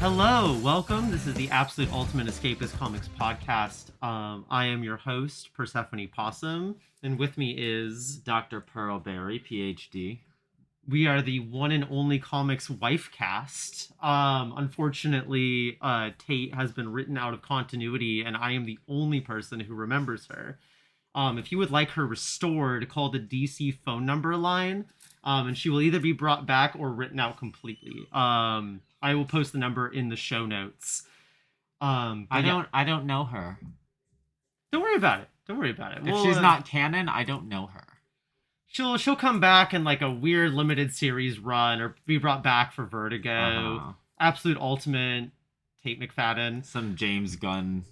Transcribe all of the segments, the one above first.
Hello, welcome. This is the Absolute Ultimate Escapist Comics podcast. I am your host, Persephone Possum, and with me is Dr. Pearlberry, PhD. we are the one and only comics wife cast. Unfortunately, Tate has been written out of continuity, and I am the only person who remembers her. If you would like her restored, call the DC phone number line, and she will either be brought back or written out completely. I will post the number in the show notes. I don't know her. Don't worry about it. Don't worry about it. If she's not canon, I don't know her. She'll come back in like a weird limited series run or be brought back for Vertigo. Absolute Ultimate, Tate McFadden. Some James Gunn,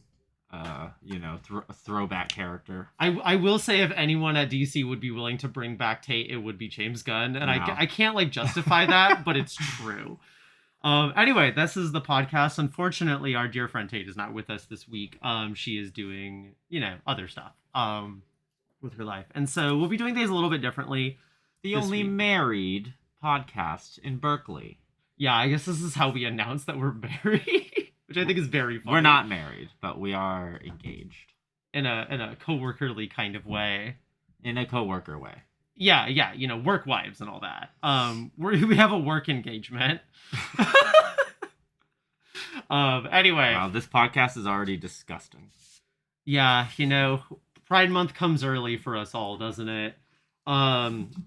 throwback character. I will say if anyone at DC would be willing to bring back Tate, it would be James Gunn. And I can't like justify that, but it's true. Anyway, this is the podcast. Unfortunately, our dear friend Tate is not with us this week. She is doing, other stuff with her life. And so we'll be doing things a little bit differently. The only married podcast in Berkeley. Yeah, I guess this is how we announce that we're married, which I think is very funny. We're not married, but we are engaged. In a co-workerly kind of way. In a co-worker way. Yeah, work wives and all that. We have a work engagement. Anyway. Wow, this podcast is already disgusting. Yeah, Pride Month comes early for us all, doesn't it?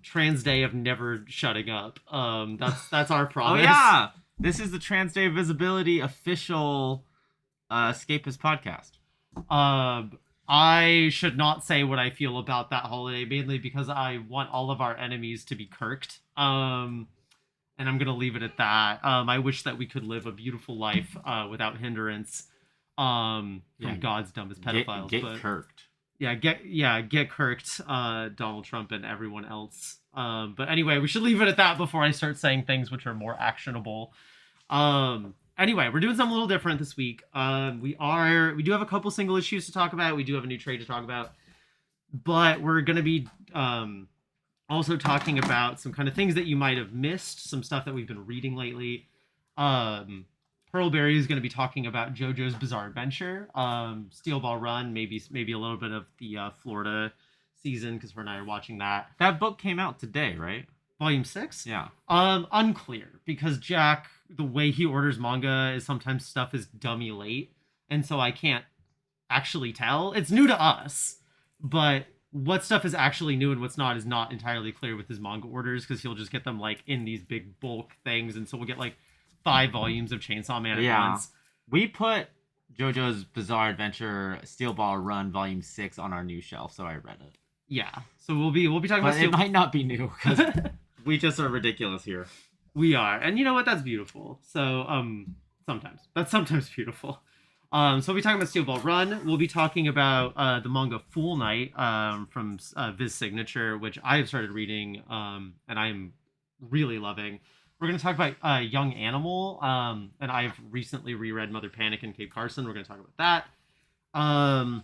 Trans Day of never shutting up. That's our promise. Oh yeah, this is the Trans Day of Visibility official escapist podcast. I should not say what I feel about that holiday, mainly because I want all of our enemies to be kirked. And I'm going to leave it at that. I wish that we could live a beautiful life without hindrance from God's dumbest pedophiles. Get kirked. Yeah, get kirked, Donald Trump and everyone else. But anyway, we should leave it at that before I start saying things which are more actionable. Anyway, we're doing something a little different this week. We do have a couple single issues to talk about. We do have a new trade to talk about. But we're going to be also talking about some kind of things that you might have missed, some stuff that we've been reading lately. Pearlberry is going to be talking about JoJo's Bizarre Adventure, Steel Ball Run, maybe a little bit of the Florida season, because her and I are watching that. That book came out today, right? Volume 6? Yeah. Unclear, because Jack, the way he orders manga is sometimes stuff is dummy late, and so I can't actually tell. It's new to us, but what stuff is actually new and what's not is not entirely clear with his manga orders, because he'll just get them like in these big bulk things, and so we'll get like 5 volumes of Chainsaw Man at once. We put JoJo's Bizarre Adventure Steel Ball Run Volume 6 on our new shelf, so I read it. Yeah, so we'll be talking about it might not be new, because we just are ridiculous here. We are, and you know what? That's beautiful. So, that's sometimes beautiful. So we'll be talking about Steel Ball Run. We'll be talking about the manga Fool Knight from Viz Signature, which I've started reading, and I'm really loving. We're going to talk about Young Animal, and I've recently reread Mother Panic and Kate Carson. We're going to talk about that.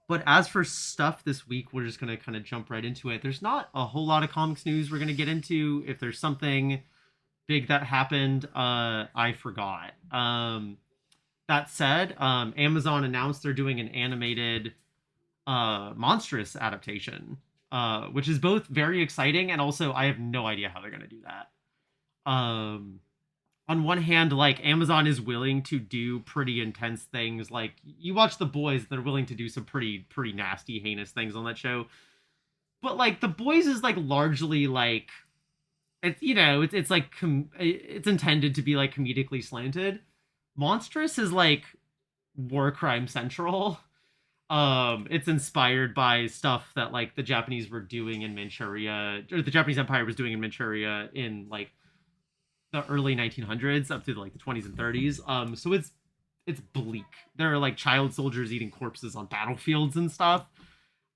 But as for stuff this week, we're just going to kind of jump right into it. There's not a whole lot of comics news we're going to get into. If there's something big that happened, I forgot. That said, Amazon announced they're doing an animated Monstrous adaptation, which is both very exciting and also I have no idea how they're going to do that. On one hand, like, Amazon is willing to do pretty intense things. Like, you watch The Boys, they're willing to do some pretty nasty, heinous things on that show. But, like, The Boys is, like, largely, like, it's, it's like, it's intended to be, like, comedically slanted. Monstrous is, like, war crime central. It's inspired by stuff that, like, the Japanese were doing in Manchuria, or the Japanese Empire was doing in Manchuria in, like, the early 1900s up to like the 20s and 30s. So it's bleak. There are like child soldiers eating corpses on battlefields and stuff.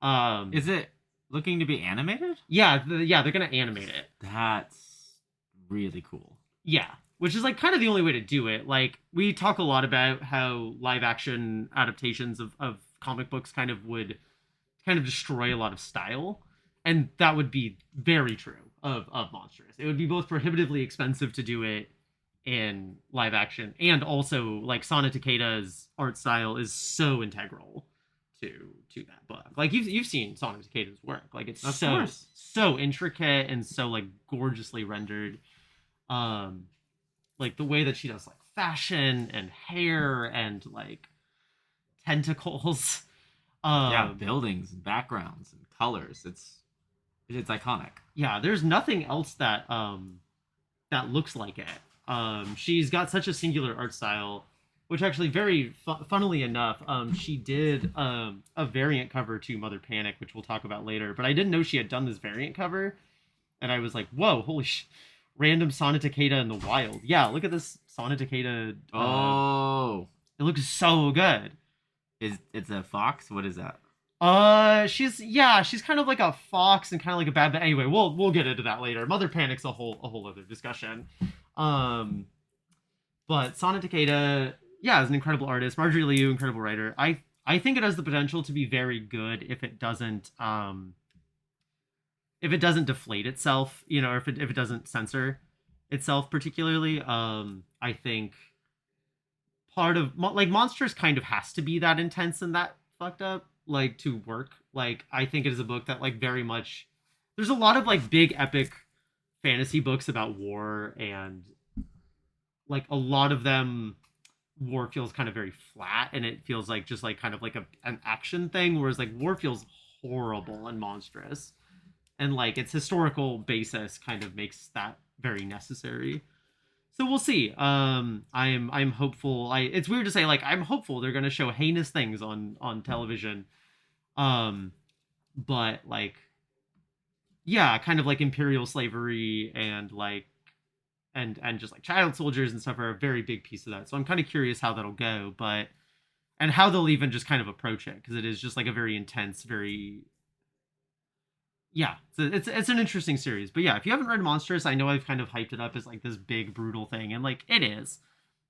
Is it looking to be animated? Yeah, they're gonna animate it. That's really cool. Yeah, which is like kind of the only way to do it. Like, we talk a lot about how live action adaptations of comic books kind of destroy a lot of style, and that would be very true of Monstrous. It would be both prohibitively expensive to do it in live action, and also like Sana Takeda's art style is so integral to that book. Like you've seen Sana Takeda's work. Like it's Of so course. so intricate and so like gorgeously rendered. Um, like the way that she does like fashion and hair and like tentacles. Yeah, Um, buildings and backgrounds and colors. It's iconic. yeah, there's nothing else that looks like it. She's got such a singular art style, which actually very funnily enough, she did a variant cover to Mother Panic, which we'll talk about later. But I didn't know she had done this variant cover, and I was like, whoa, random Sana Takeda in the wild. Yeah, look at this Sana Takeda. Oh, It looks so good. it's a fox? What is that? She's kind of like a fox and kind of like a bad. But anyway, we'll get into that later. Mother Panic's a whole other discussion. Um, but Sana Takeda, yeah, is an incredible artist. Marjorie Liu, incredible writer. I think it has the potential to be very good if it doesn't deflate itself, or if it doesn't censor itself particularly. I think part of like Monsters kind of has to be that intense and that fucked up like to work. Like I think it is a book that like very much there's a lot of like big epic fantasy books about war, and like a lot of them war feels kind of very flat, and it feels like just like kind of like an action thing, whereas like war feels horrible and monstrous, and like its historical basis kind of makes that very necessary. So we'll see. I'm hopeful. It's weird to say like I'm hopeful they're gonna show heinous things on television. Um, but like yeah, kind of like imperial slavery and like and just like child soldiers and stuff are a very big piece of that. So I'm kind of curious how that'll go, but and how they'll even just kind of approach it, because it is just like a very intense, very yeah, it's an interesting series. But yeah, if you haven't read Monstrous, I know I've kind of hyped it up as like this big brutal thing, and like it is,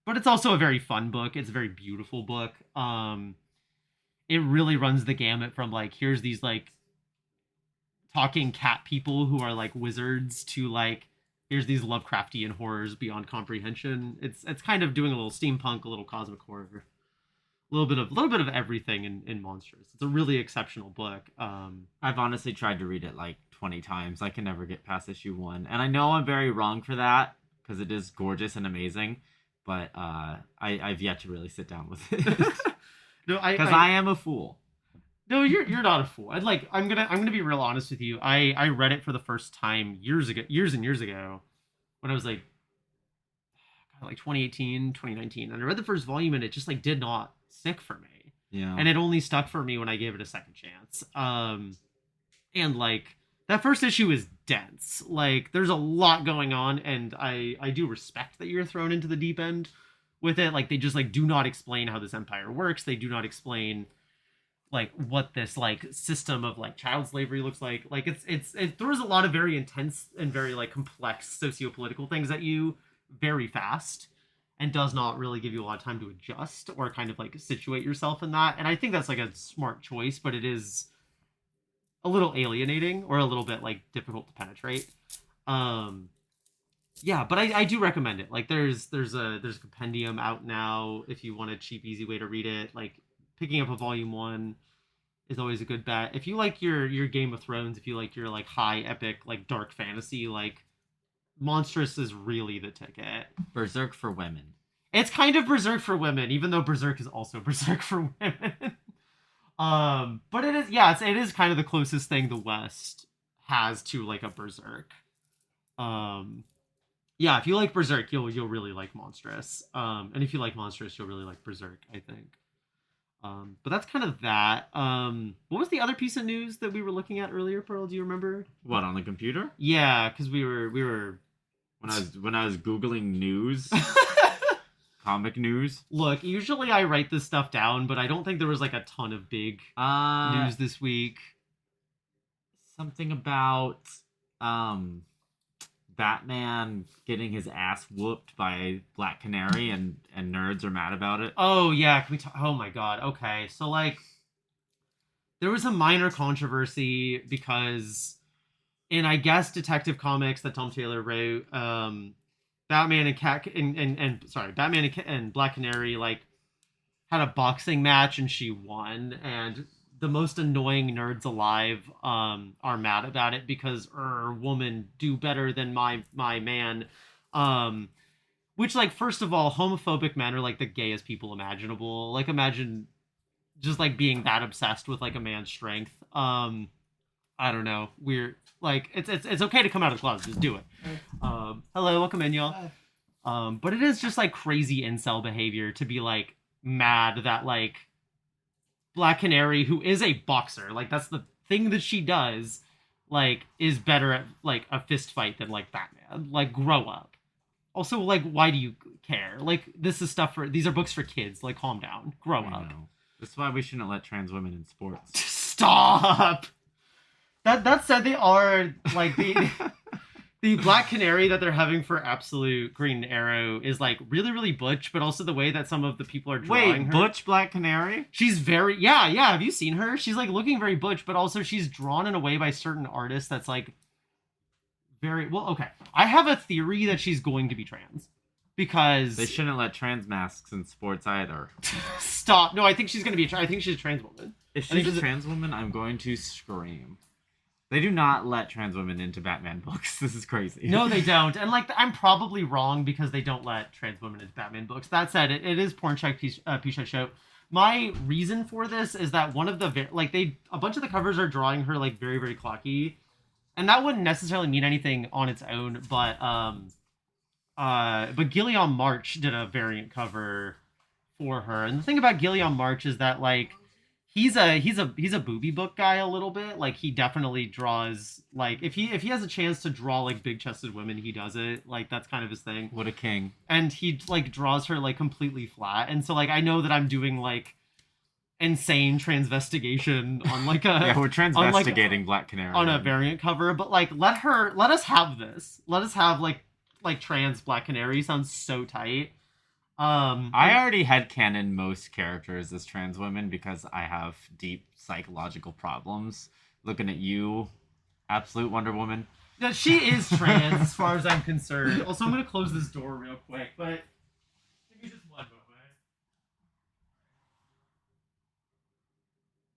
but it's also a very fun book. It's a very beautiful book. It really runs the gamut from like here's these like talking cat people who are like wizards to like here's these Lovecraftian horrors beyond comprehension. It's kind of doing a little steampunk, a little cosmic horror, a little bit of everything in Monstrous. It's a really exceptional book. I've honestly tried to read it like 20 times. I can never get past issue 1. And I know I'm very wrong for that because it is gorgeous and amazing, but I've yet to really sit down with it. No, Because I am a fool. no, you're not a fool. I'm gonna be real honest with you. I read it for the first time years and years ago, when I was like 2018, 2019, and I read the first volume, and it just like did not stick for me. Yeah. And it only stuck for me when I gave it a second chance. And like that first issue is dense. Like there's a lot going on, and I do respect that you're thrown into the deep end with it. Like they just like do not explain how this empire works. They do not explain like what this like system of like child slavery looks like. Like it throws a lot of very intense and very like complex socio-political things at you very fast, and does not really give you a lot of time to adjust or kind of like situate yourself in that. And I think that's like a smart choice, but it is a little alienating or a little bit like difficult to penetrate. Um yeah, but I do recommend it. Like there's a compendium out now if you want a cheap, easy way to read it. Like picking up a volume 1 is always a good bet. If you like your Game of Thrones, if you like your like high epic like dark fantasy, like Monstrous is really the ticket. Berserk for women. It's kind of Berserk for women, even though Berserk is also Berserk for women. But it is, yeah, it is kind of the closest thing the West has to like a Berserk. Yeah, if you like Berserk, you'll really like Monstrous. And if you like Monstrous, you'll really like Berserk, I think. But that's kind of that. What was the other piece of news that we were looking at earlier, Pearl? Do you remember? What, on the computer? Yeah, because we were when I was googling news, comic news. Look, usually I write this stuff down, but I don't think there was like a ton of big news this week. Something about Batman getting his ass whooped by Black Canary, and nerds are mad about it. Oh yeah, can we talk? Oh my god. Okay, so like there was a minor controversy because in I guess Detective Comics that Tom Taylor wrote, Batman and Batman and Black Canary like had a boxing match and she won, and the most annoying nerds alive are mad about it because woman do better than my man. Which, like, first of all, homophobic men are like the gayest people imaginable. Like, imagine just like being that obsessed with like a man's strength. I don't know. We're like, it's okay to come out of the closet. Just do it. Hello, welcome in, y'all. But it is just like crazy incel behavior to be like mad that like Black Canary, who is a boxer, like that's the thing that she does, like is better at like a fist fight than like Batman. Like, grow up. Also, like, why do you care? Like, these are books for kids. Like, calm down, grow up. That's why we shouldn't let trans women in sports. Stop. That said, they are like the Black Canary that they're having for Absolute Green Arrow is like really, really butch, but also the way that some of the people are drawing her. Butch Black Canary? She's very yeah. Have you seen her? She's like looking very butch, but also she's drawn in a way by certain artists that's like very well. Okay, I have a theory that she's going to be trans because they shouldn't let trans masks in sports either. Stop. No, I think she's going to be. I think she's a trans woman. If she's a trans woman, I'm going to scream. They do not let trans women into Batman books. This is crazy. No, they don't. And, like, I'm probably wrong because they don't let trans women into Batman books. That said, it is porn check Pisha show. My reason for this is that one of the, a bunch of the covers are drawing her, like, very, very clocky. And that wouldn't necessarily mean anything on its own, but Gilliam March did a variant cover for her. And the thing about Gilliam March is that, like, he's a booby book guy a little bit. Like, he definitely draws, like, if he has a chance to draw like big chested women, he does it. Like, that's kind of his thing. What a king. And he like draws her like completely flat. And so like I know that I'm doing like insane transvestigation on like a yeah, we're transvestigating Black Canary on a variant cover, but like let us have this. Let us have like trans Black Canary. Sounds so tight. I already headcanon most characters as trans women because I have deep psychological problems. Looking at you, Absolute Wonder Woman. Yeah, she is trans as far as I'm concerned. Also, I'm going to close this door real quick, but give me just one moment.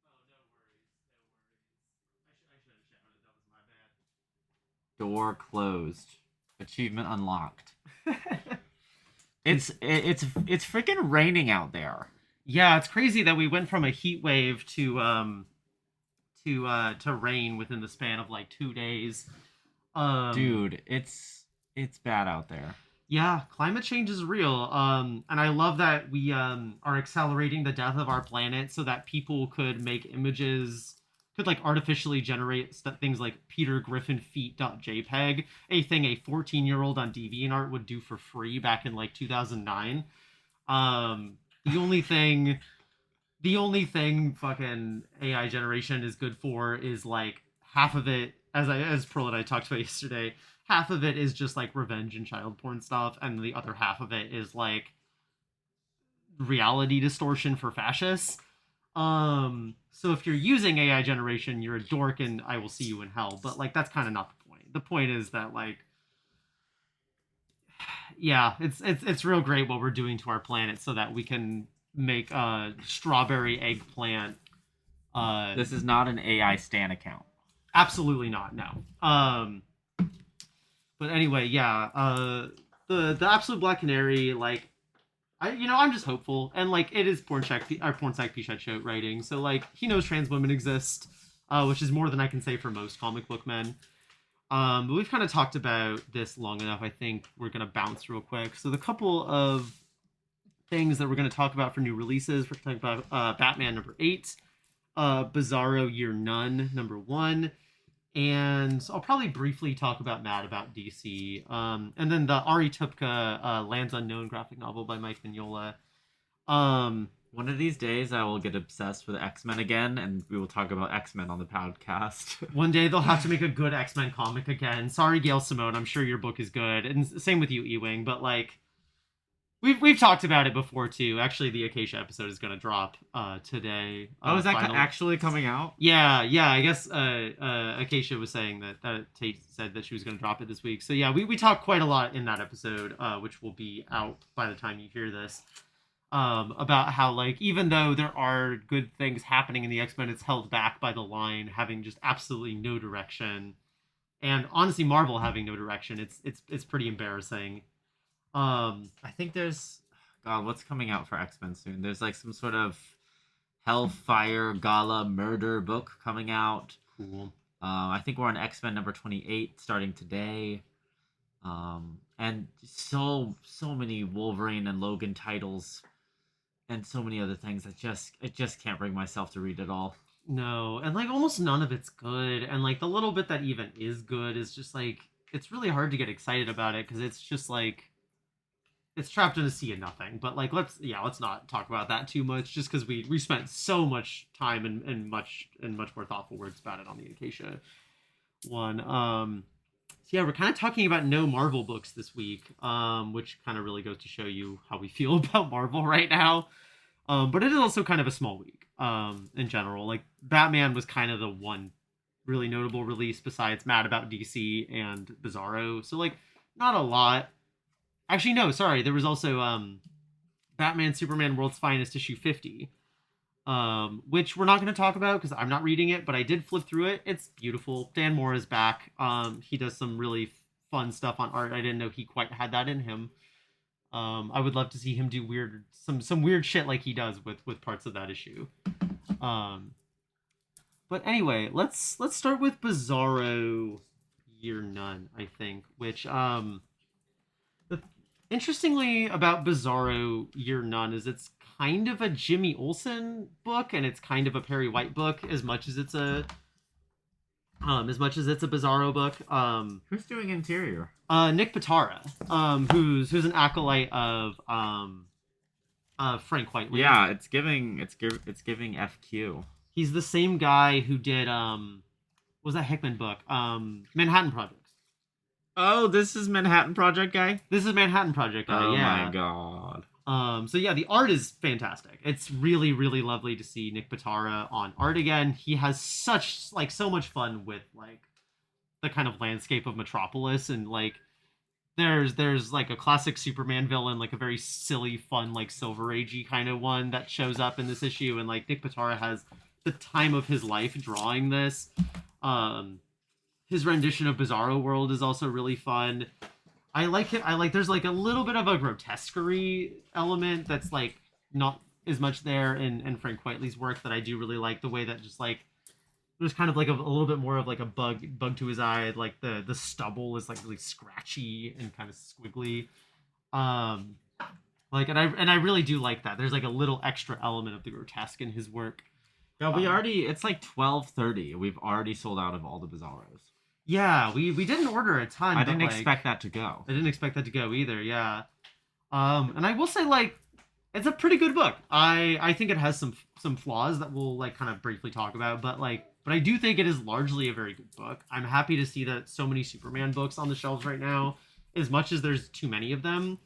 Oh, no worries. I should have shouted. That was my bad. Door closed. Achievement unlocked. It's freaking raining out there. Yeah, it's crazy that we went from a heat wave to rain within the span of like 2 days. Dude, it's bad out there. Yeah, climate change is real. And I love that we are accelerating the death of our planet so that people could make images, could like artificially generate things like Peter Griffin feet.jpg, a thing a 14-year-old on DeviantArt would do for free back in like 2009. The only thing fucking AI generation is good for is like half of it, as Pearl and I talked about yesterday, half of it is just like revenge and child porn stuff, and the other half of it is like reality distortion for fascists. So if you're using AI generation, you're a dork and I will see you in hell. But like, that's kind of not the point. The point is that like, yeah, it's real great what we're doing to our planet so that we can make a strawberry eggplant. This is not an AI stan account. Absolutely not. No. But anyway, yeah, the Absolute Black Canary, like, I'm just hopeful, and like it is Porn Psych P-Shot show writing, so like he knows trans women exist, which is more than I can say for most comic book men. But we've kind of talked about this long enough. I think we're gonna bounce real quick. So the couple of things that we're gonna talk about for new releases, we're talking about Batman #8, Bizarro Year None #1. And I'll probably briefly talk about Mad About DC. And then the Ari Tupka Lands Unknown graphic novel by Mike Mignola. One of these days I will get obsessed with X-Men again, and we will talk about X-Men on the podcast. One day they'll have to make a good X-Men comic again. Sorry, Gail Simone, I'm sure your book is good. And same with you, Ewing, but like, We've talked about it before too. Actually, the Acacia episode is gonna drop today. Oh, is that Final. actually coming out? Yeah, yeah. I guess Acacia was saying that Tate said that she was gonna drop it this week. So yeah, we talked quite a lot in that episode, which will be out by the time you hear this. About how like even though there are good things happening in the X-Men, it's held back by the line having just absolutely no direction, and honestly, Marvel having no direction. It's pretty embarrassing. I think there's God, what's coming out for X-Men soon? There's like some sort of Hellfire Gala murder book coming out. Cool. I think we're on X-Men number 28 starting today. And so many Wolverine and Logan titles and so many other things. I just can't bring myself to read it all. No, and like almost none of it's good, and like the little bit that even is good is just like it's really hard to get excited about it because it's just like it's trapped in a sea of nothing. But like let's not talk about that too much, just because we spent so much time and much more thoughtful words about it on the Acacia one. So yeah, we're kind of talking about no Marvel books this week, which kind of really goes to show you how we feel about Marvel right now. But it is also kind of a small week in general. Like Batman was kind of the one really notable release besides Mad About DC and Bizarro. So like not a lot. Actually, no, sorry. There was also Batman Superman World's Finest issue 50, which we're not going to talk about because I'm not reading it, but I did flip through it. It's beautiful. Dan Moore is back. He does some really fun stuff on art. I didn't know he quite had that in him. I would love to see him do some weird shit like he does with parts of that issue. But anyway, let's start with Bizarro Year None, I think, which interestingly about Bizarro Year None is it's kind of a Jimmy Olsen book and it's kind of a Perry White book as much as it's a Bizarro book. Who's doing interior? Nick Pitara, who's an acolyte of Frank Whiteley. Yeah, it's giving FQ. He's the same guy who did what was that Hickman book? Manhattan Project. Oh, this is Manhattan Project guy? This is Manhattan Project guy, yeah. Oh my god. So yeah, the art is fantastic. It's really, really lovely to see Nick Pitara on art again. He has so much fun with like the kind of landscape of Metropolis, and like there's like a classic Superman villain, like a very silly, fun, like Silver Agey kind of one that shows up in this issue, and like Nick Pitara has the time of his life drawing this. His rendition of Bizarro World is also really fun. I like it. There's like a little bit of a grotesquerie element that's like not as much there in Frank Whiteley's work that I do really like. The way that just like there's kind of like a little bit more of like a bug to his eye. Like the stubble is like really scratchy and kind of squiggly. Like and I really do like that. There's like a little extra element of the grotesque in his work. Yeah, it's like 12:30. We've already sold out of all the Bizarros. Yeah, we didn't order a ton. I didn't expect that to go. I didn't expect that to go either, yeah. And I will say, like, it's a pretty good book. I think it has some flaws that we'll, like, kind of briefly talk about, but I do think it is largely a very good book. I'm happy to see that so many Superman books on the shelves right now. As much as there's too many of them,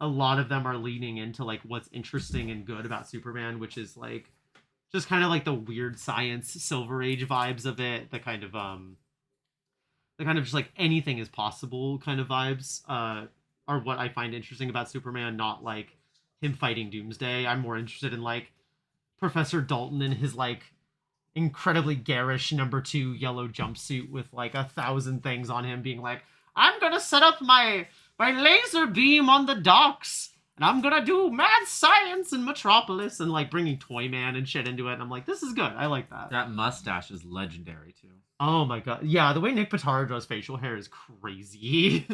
a lot of them are leaning into, like, what's interesting and good about Superman, which is, like, just kind of, like, the weird science Silver Age vibes of it, the kind of just like anything is possible kind of vibes are what I find interesting about Superman, not like him fighting Doomsday. I'm more interested in like Professor Dalton and his like incredibly garish #2 yellow jumpsuit with like 1,000 things on him being like, I'm gonna set up my laser beam on the docks and I'm gonna do mad science in Metropolis, and like bringing Toyman and shit into it, and I'm like, this is good. I like that. That mustache is legendary too. Oh my god. Yeah, the way Nick Pitara draws facial hair is crazy.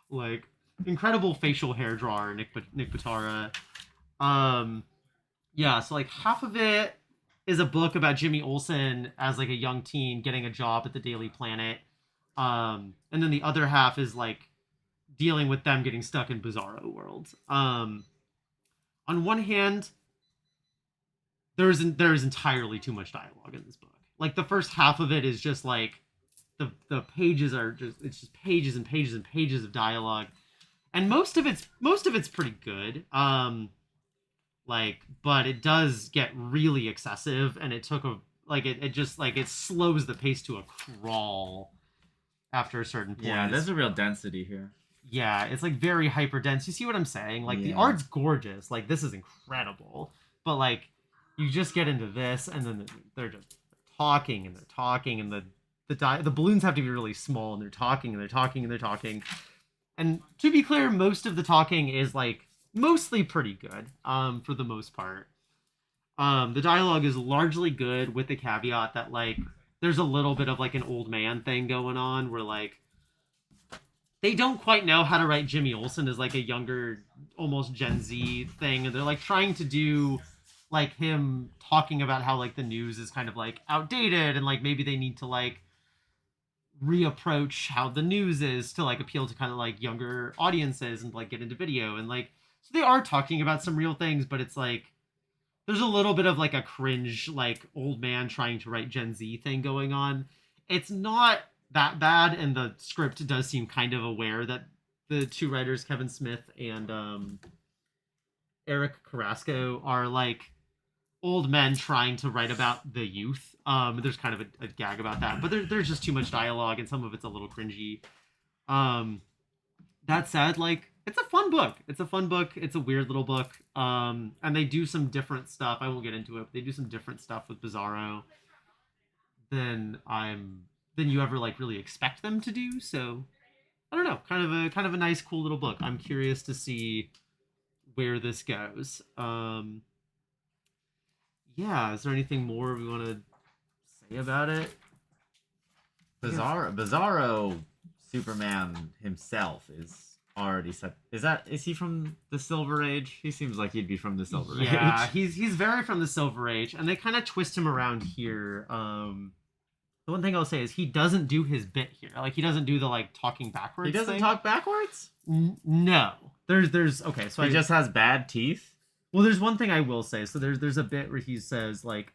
Like, incredible facial hair drawer, Nick Pitara. Yeah, so like half of it is a book about Jimmy Olsen as like a young teen getting a job at the Daily Planet. And then the other half is like dealing with them getting stuck in Bizarro World. On one hand, there is entirely too much dialogue in this book. Like the first half of it is just like the pages are just, it's just pages and pages and pages of dialogue, and most of it's pretty good. But it does get really excessive, and it took a like it just like it slows the pace to a crawl after a certain point. Yeah, there's a real density here. Yeah, it's like very hyper dense. You see what I'm saying? Like the Yeah. art's gorgeous. Like this is incredible. But like you just get into this and then they're just talking and they're talking and the balloons have to be really small and they're talking and they're talking and they're talking. And to be clear, most of the talking is like mostly pretty good for the most part. The dialogue is largely good with the caveat that like there's a little bit of like an old man thing going on where like they don't quite know how to write Jimmy Olsen as like a younger, almost Gen Z thing, and they're like trying to do like him talking about how like the news is kind of like outdated and like maybe they need to like reapproach how the news is to like appeal to kind of like younger audiences and like get into video and like so they are talking about some real things, but it's like there's a little bit of like a cringe like old man trying to write Gen Z thing going on. It's not that bad, and the script does seem kind of aware that the two writers, Kevin Smith and Eric Carrasco, are like old men trying to write about the youth. There's kind of a gag about that, but there's just too much dialogue, and some of it's a little cringy. That said, like it's a fun book. It's a fun book. It's a weird little book. And they do some different stuff. I won't get into it, but they do some different stuff with Bizarro than you ever like really expect them to do. So I don't know, kind of a nice, cool little book. I'm curious to see where this goes. Yeah, is there anything more we want to say about it? Bizarro Superman himself is already set. Is he from the Silver Age? He seems like he'd be from the Silver Age. Yeah, he's very from the Silver Age, and they kind of twist him around here. The one thing I'll say is he doesn't do his bit here. Like he doesn't do the like talking backwards. He doesn't thing. talk backwards? No. There's okay, so he just has bad teeth. Well, there's one thing I will say. So there's a bit where he says like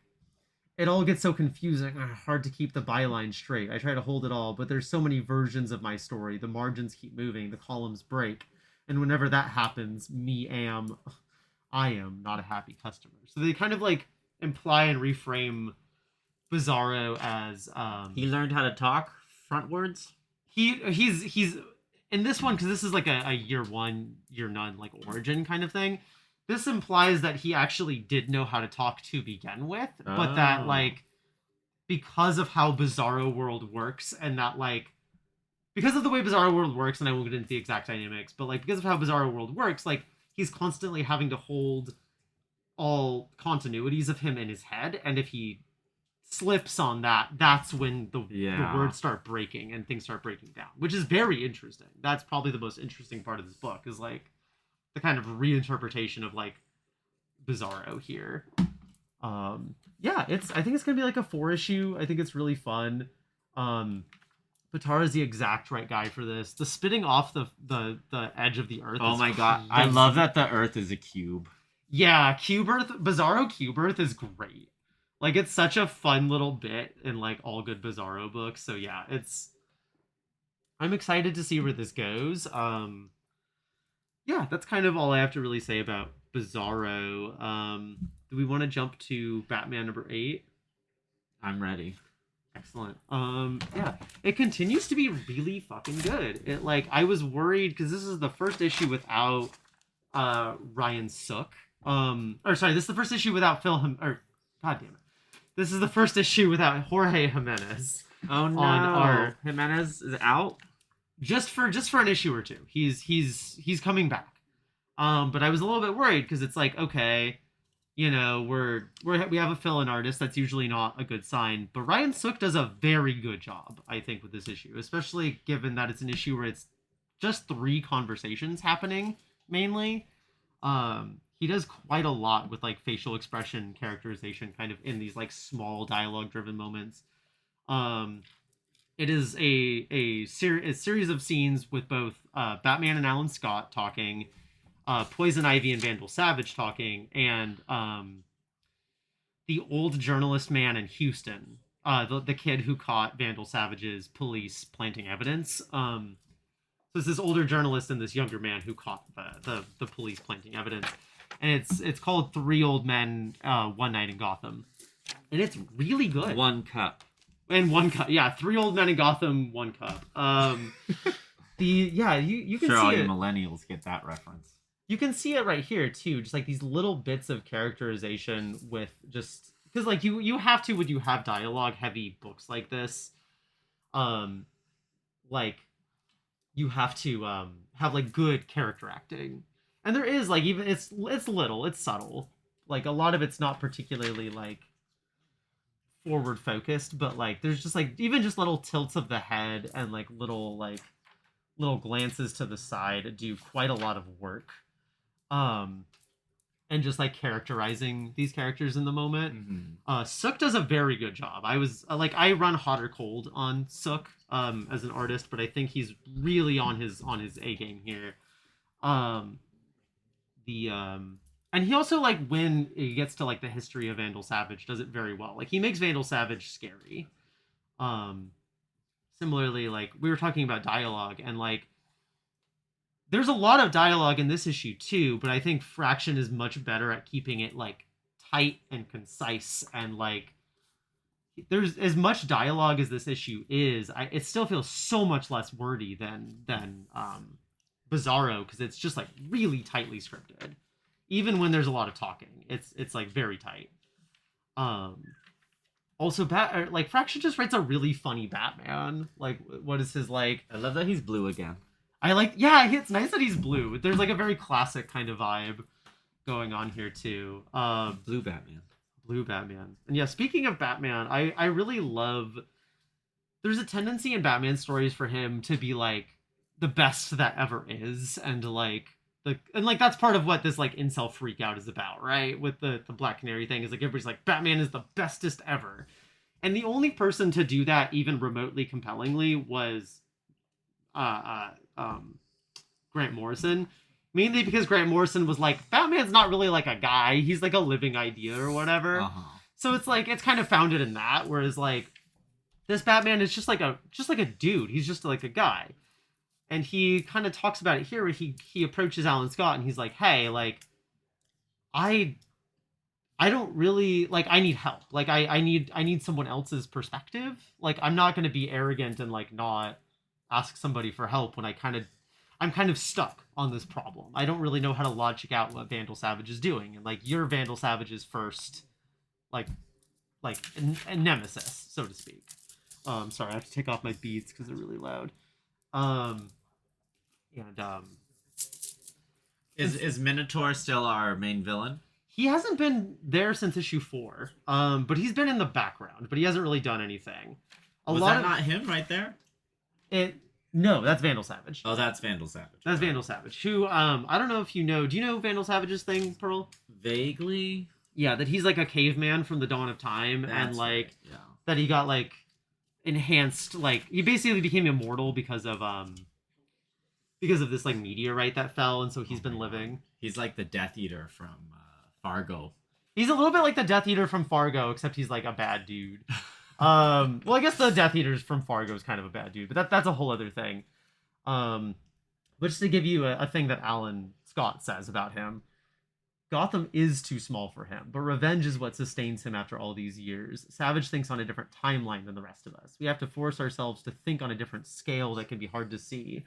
it all gets so confusing, hard to keep the byline straight. I try to hold it all, but there's so many versions of my story. The margins keep moving, the columns break. And whenever that happens, I am not a happy customer. So they kind of like imply and reframe Bizarro as he learned how to talk frontwards. He's in this one because this is like a year one, year none like origin kind of thing. This implies that he actually did know how to talk to begin with, but that like because of how Bizarro World works and that like because of the way Bizarro World works, and I won't get into the exact dynamics, but like because of how Bizarro World works, like he's constantly having to hold all continuities of him in his head, and if he slips on that, that's when the words start breaking and things start breaking down, which is very interesting. That's probably the most interesting part of this book is like the kind of reinterpretation of like Bizarro here. Yeah, I think it's gonna be like a 4-issue. I think it's really fun. Patara's the exact right guy for this. The spitting off the edge of the earth. Oh my god, I love that the earth is a cube. Yeah, Cube Earth, Bizarro Cube Earth is great. Like it's such a fun little bit in like all good Bizarro books. So yeah, I'm excited to see where this goes. Yeah, that's kind of all I have to really say about Bizarro. Do we want to jump to Batman number 8? I'm ready. Excellent. Yeah, it continues to be really fucking good. It like I was worried because this is the first issue without Ryan Sook. This is the first issue without God damn it. This is the first issue without Jorge Jimenez. Oh no! On art. Jimenez is out. Just for an issue or two. He's coming back. But I was a little bit worried because it's like, okay, you know, we have a fill-in artist. That's usually not a good sign. But Ryan Sook does a very good job, I think, with this issue, especially given that it's an issue where it's just 3 conversations happening mainly. He does quite a lot with like facial expression characterization kind of in these like small dialogue driven moments. It is a series of scenes with both Batman and Alan Scott talking, Poison Ivy and Vandal Savage talking, and the old journalist man in Houston, the kid who caught Vandal Savage's police planting evidence. So it's this older journalist and this younger man who caught the police planting evidence, and it's called Three Old Men, One Night in Gotham, and it's really good. One cup. And one cup, yeah. Three Old Men in Gotham, one cup. You can sure see all it. you millennials get that reference. You can see it right here too, just like these little bits of characterization with just because like you have to when you have dialogue heavy books like this, like you have to have like good character acting, and there is like even it's little, it's subtle, like a lot of it's not particularly like forward focused, but like there's just like even just little tilts of the head and like little glances to the side do quite a lot of work, and just like characterizing these characters in the moment. Sook does a very good job. I was like I run hot or cold on Sook as an artist, but I think he's really on his A game here. And he also like when it gets to like the history of Vandal Savage does it very well. Like he makes Vandal Savage scary. Similarly, like we were talking about dialogue, and like there's a lot of dialogue in this issue too, but I think Fraction is much better at keeping it like tight and concise, and like there's as much dialogue as this issue is, it still feels so much less wordy than Bizarro, because it's just like really tightly scripted. Even when there's a lot of talking, it's like very tight. Also, like Fraction just writes a really funny Batman. Like, what is his like? I love that he's blue again. It's nice that he's blue. There's like a very classic kind of vibe going on here too. Blue Batman. Blue Batman. And yeah, speaking of Batman, I really love. There's a tendency in Batman stories for him to be like the best that ever is, and like that's part of what this like incel freak out is about, right? With the Black Canary thing is like everybody's like Batman is the bestest ever, and the only person to do that even remotely compellingly was Grant Morrison, mainly because Grant Morrison was like Batman's not really like a guy, he's like a living idea or whatever. So it's like it's kind of founded in that, whereas like this Batman is just like a dude, he's just like a guy. And he kind of talks about it here where he approaches Alan Scott and he's like, hey, like, I don't really, like, I need help. Like, I need someone else's perspective. Like, I'm not going to be arrogant and, like, not ask somebody for help when I'm kind of stuck on this problem. I don't really know how to logic out what Vandal Savage is doing. And, like, you're Vandal Savage's first, like a nemesis, so to speak. Sorry, I have to take off my beads because they're really loud. Is Minotaur still our main villain? He hasn't been there since issue 4, but he's been in the background, but he hasn't really done anything. Was that not him right there? No, that's Vandal Savage. Oh, that's Vandal Savage. That's Vandal Savage, who, I don't know if you know, do you know Vandal Savage's thing, Pearl? Vaguely. Yeah, that he's like a caveman from the dawn of time, and like, right. Yeah. that he got like, enhanced, like, he basically became immortal because of this like meteorite that fell, and so he's been living. He's like the Death Eater from Fargo. He's a little bit like the Death Eater from Fargo, except he's like a bad dude. Well, I guess the Death Eaters from Fargo is kind of a bad dude, but that's a whole other thing. But just to give you a thing that Alan Scott says about him, Gotham is too small for him, but revenge is what sustains him after all these years. Savage thinks on a different timeline than the rest of us. We have to force ourselves to think on a different scale that can be hard to see.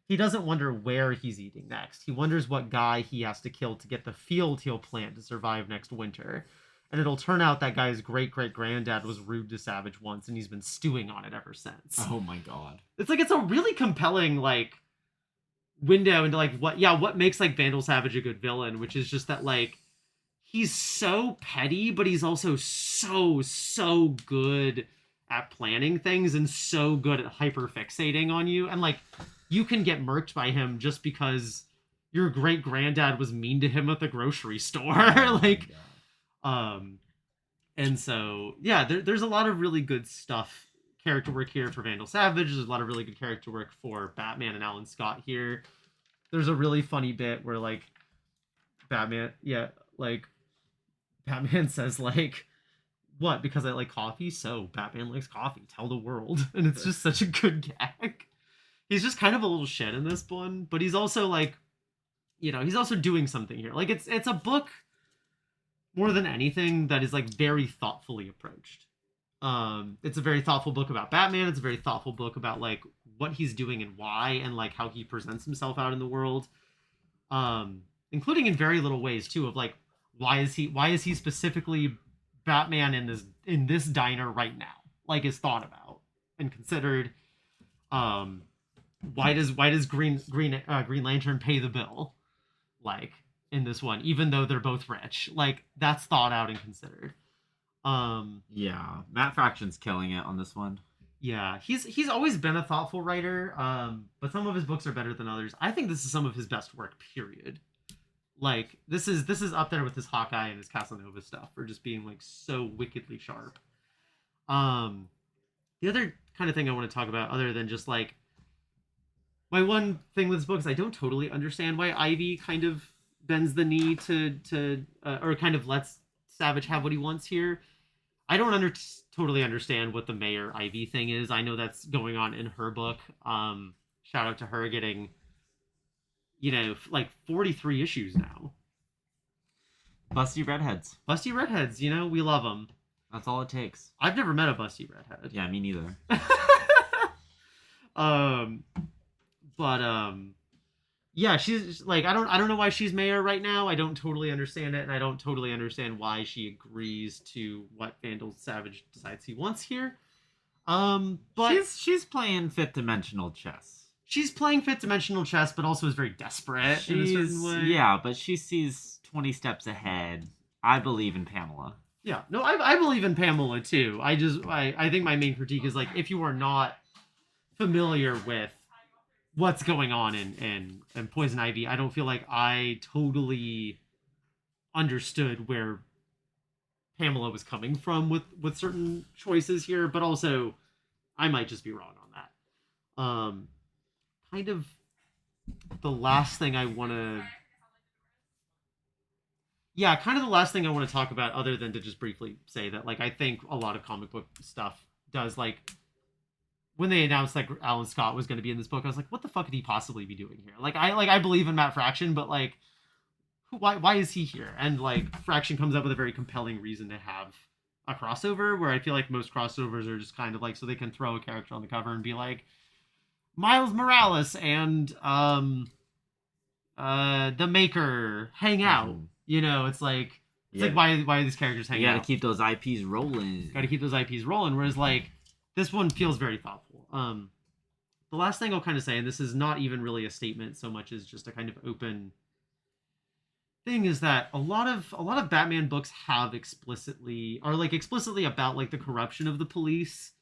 He doesn't wonder where he's eating next. He wonders what guy he has to kill to get the field he'll plant to survive next winter. And it'll turn out that guy's great-great-granddad was rude to Savage once, and he's been stewing on it ever since. Oh my god. It's like, it's a really compelling, like, window into, like, what makes, like, Vandal Savage a good villain, which is just that, like, he's so petty, but he's also so good at planning things and so good at hyper-fixating on you. And, like, you can get murked by him just because your great-granddad was mean to him at the grocery store. Like, and so, yeah, there's a lot of really good stuff, character work here for Vandal Savage. There's a lot of really good character work for Batman and Alan Scott here. There's a really funny bit where, like, Batman says, like, what, because I like coffee? So, Batman likes coffee. Tell the world. And it's just such a good gag. he's just kind of a little shit in this one, but he's also like, he's also doing something here. Like it's a book more than anything that is like very thoughtfully approached. It's a very thoughtful book about Batman. It's a very thoughtful book about like what he's doing and why, and like how he presents himself out in the world. Including in very little ways too, of like why is he specifically Batman in this diner right now? Like is thought about and considered. Why does Green Lantern pay the bill? Like in this one, even though they're both rich, like that's thought out and considered. Yeah, Matt Fraction's killing it on this one. Yeah, he's always been a thoughtful writer, but some of his books are better than others. I think this is some of his best work, period. Like this is up there with his Hawkeye and his Casanova stuff for just being like so wickedly sharp. The other kind of thing I want to talk about, other than just like my one thing with this book, is I don't totally understand why Ivy kind of bends the knee to or kind of lets Savage have what he wants here. I don't totally understand what the Mayor Ivy thing is. I know that's going on in her book. Shout out to her getting, like 43 issues now. Busty redheads. Busty redheads, we love them. That's all it takes. I've never met a busty redhead. Yeah, me neither. Yeah, she's like, I don't know why she's mayor right now. I don't totally understand it, and I don't totally understand why she agrees to what Vandal Savage decides he wants here. But she's playing fifth dimensional chess. She's playing fifth dimensional chess, but also is very desperate in a certain way. Yeah, but she sees 20 steps ahead. I believe in Pamela. Yeah, no, I believe in Pamela too. I think my main critique is like, if you are not familiar with what's going on in Poison Ivy, I don't feel like I totally understood where Pamela was coming from with certain choices here, but also I might just be wrong on that. Kind of the last thing I want to talk about, other than to just briefly say that, like, I think a lot of comic book stuff does, like, when they announced like Alan Scott was going to be in this book, I was like, what the fuck could he possibly be doing here? I believe in Matt Fraction, but like, why is he here? And like, Fraction comes up with a very compelling reason to have a crossover, where I feel like most crossovers are just kind of like so they can throw a character on the cover and be like, Miles Morales and the Maker hang out. It's like why are these characters hanging out? You gotta keep those IPs rolling. Whereas like, this one feels very thoughtful. The last thing I'll kind of say, and this is not even really a statement so much as just a kind of open thing, is that a lot of Batman books are explicitly about like the corruption of the police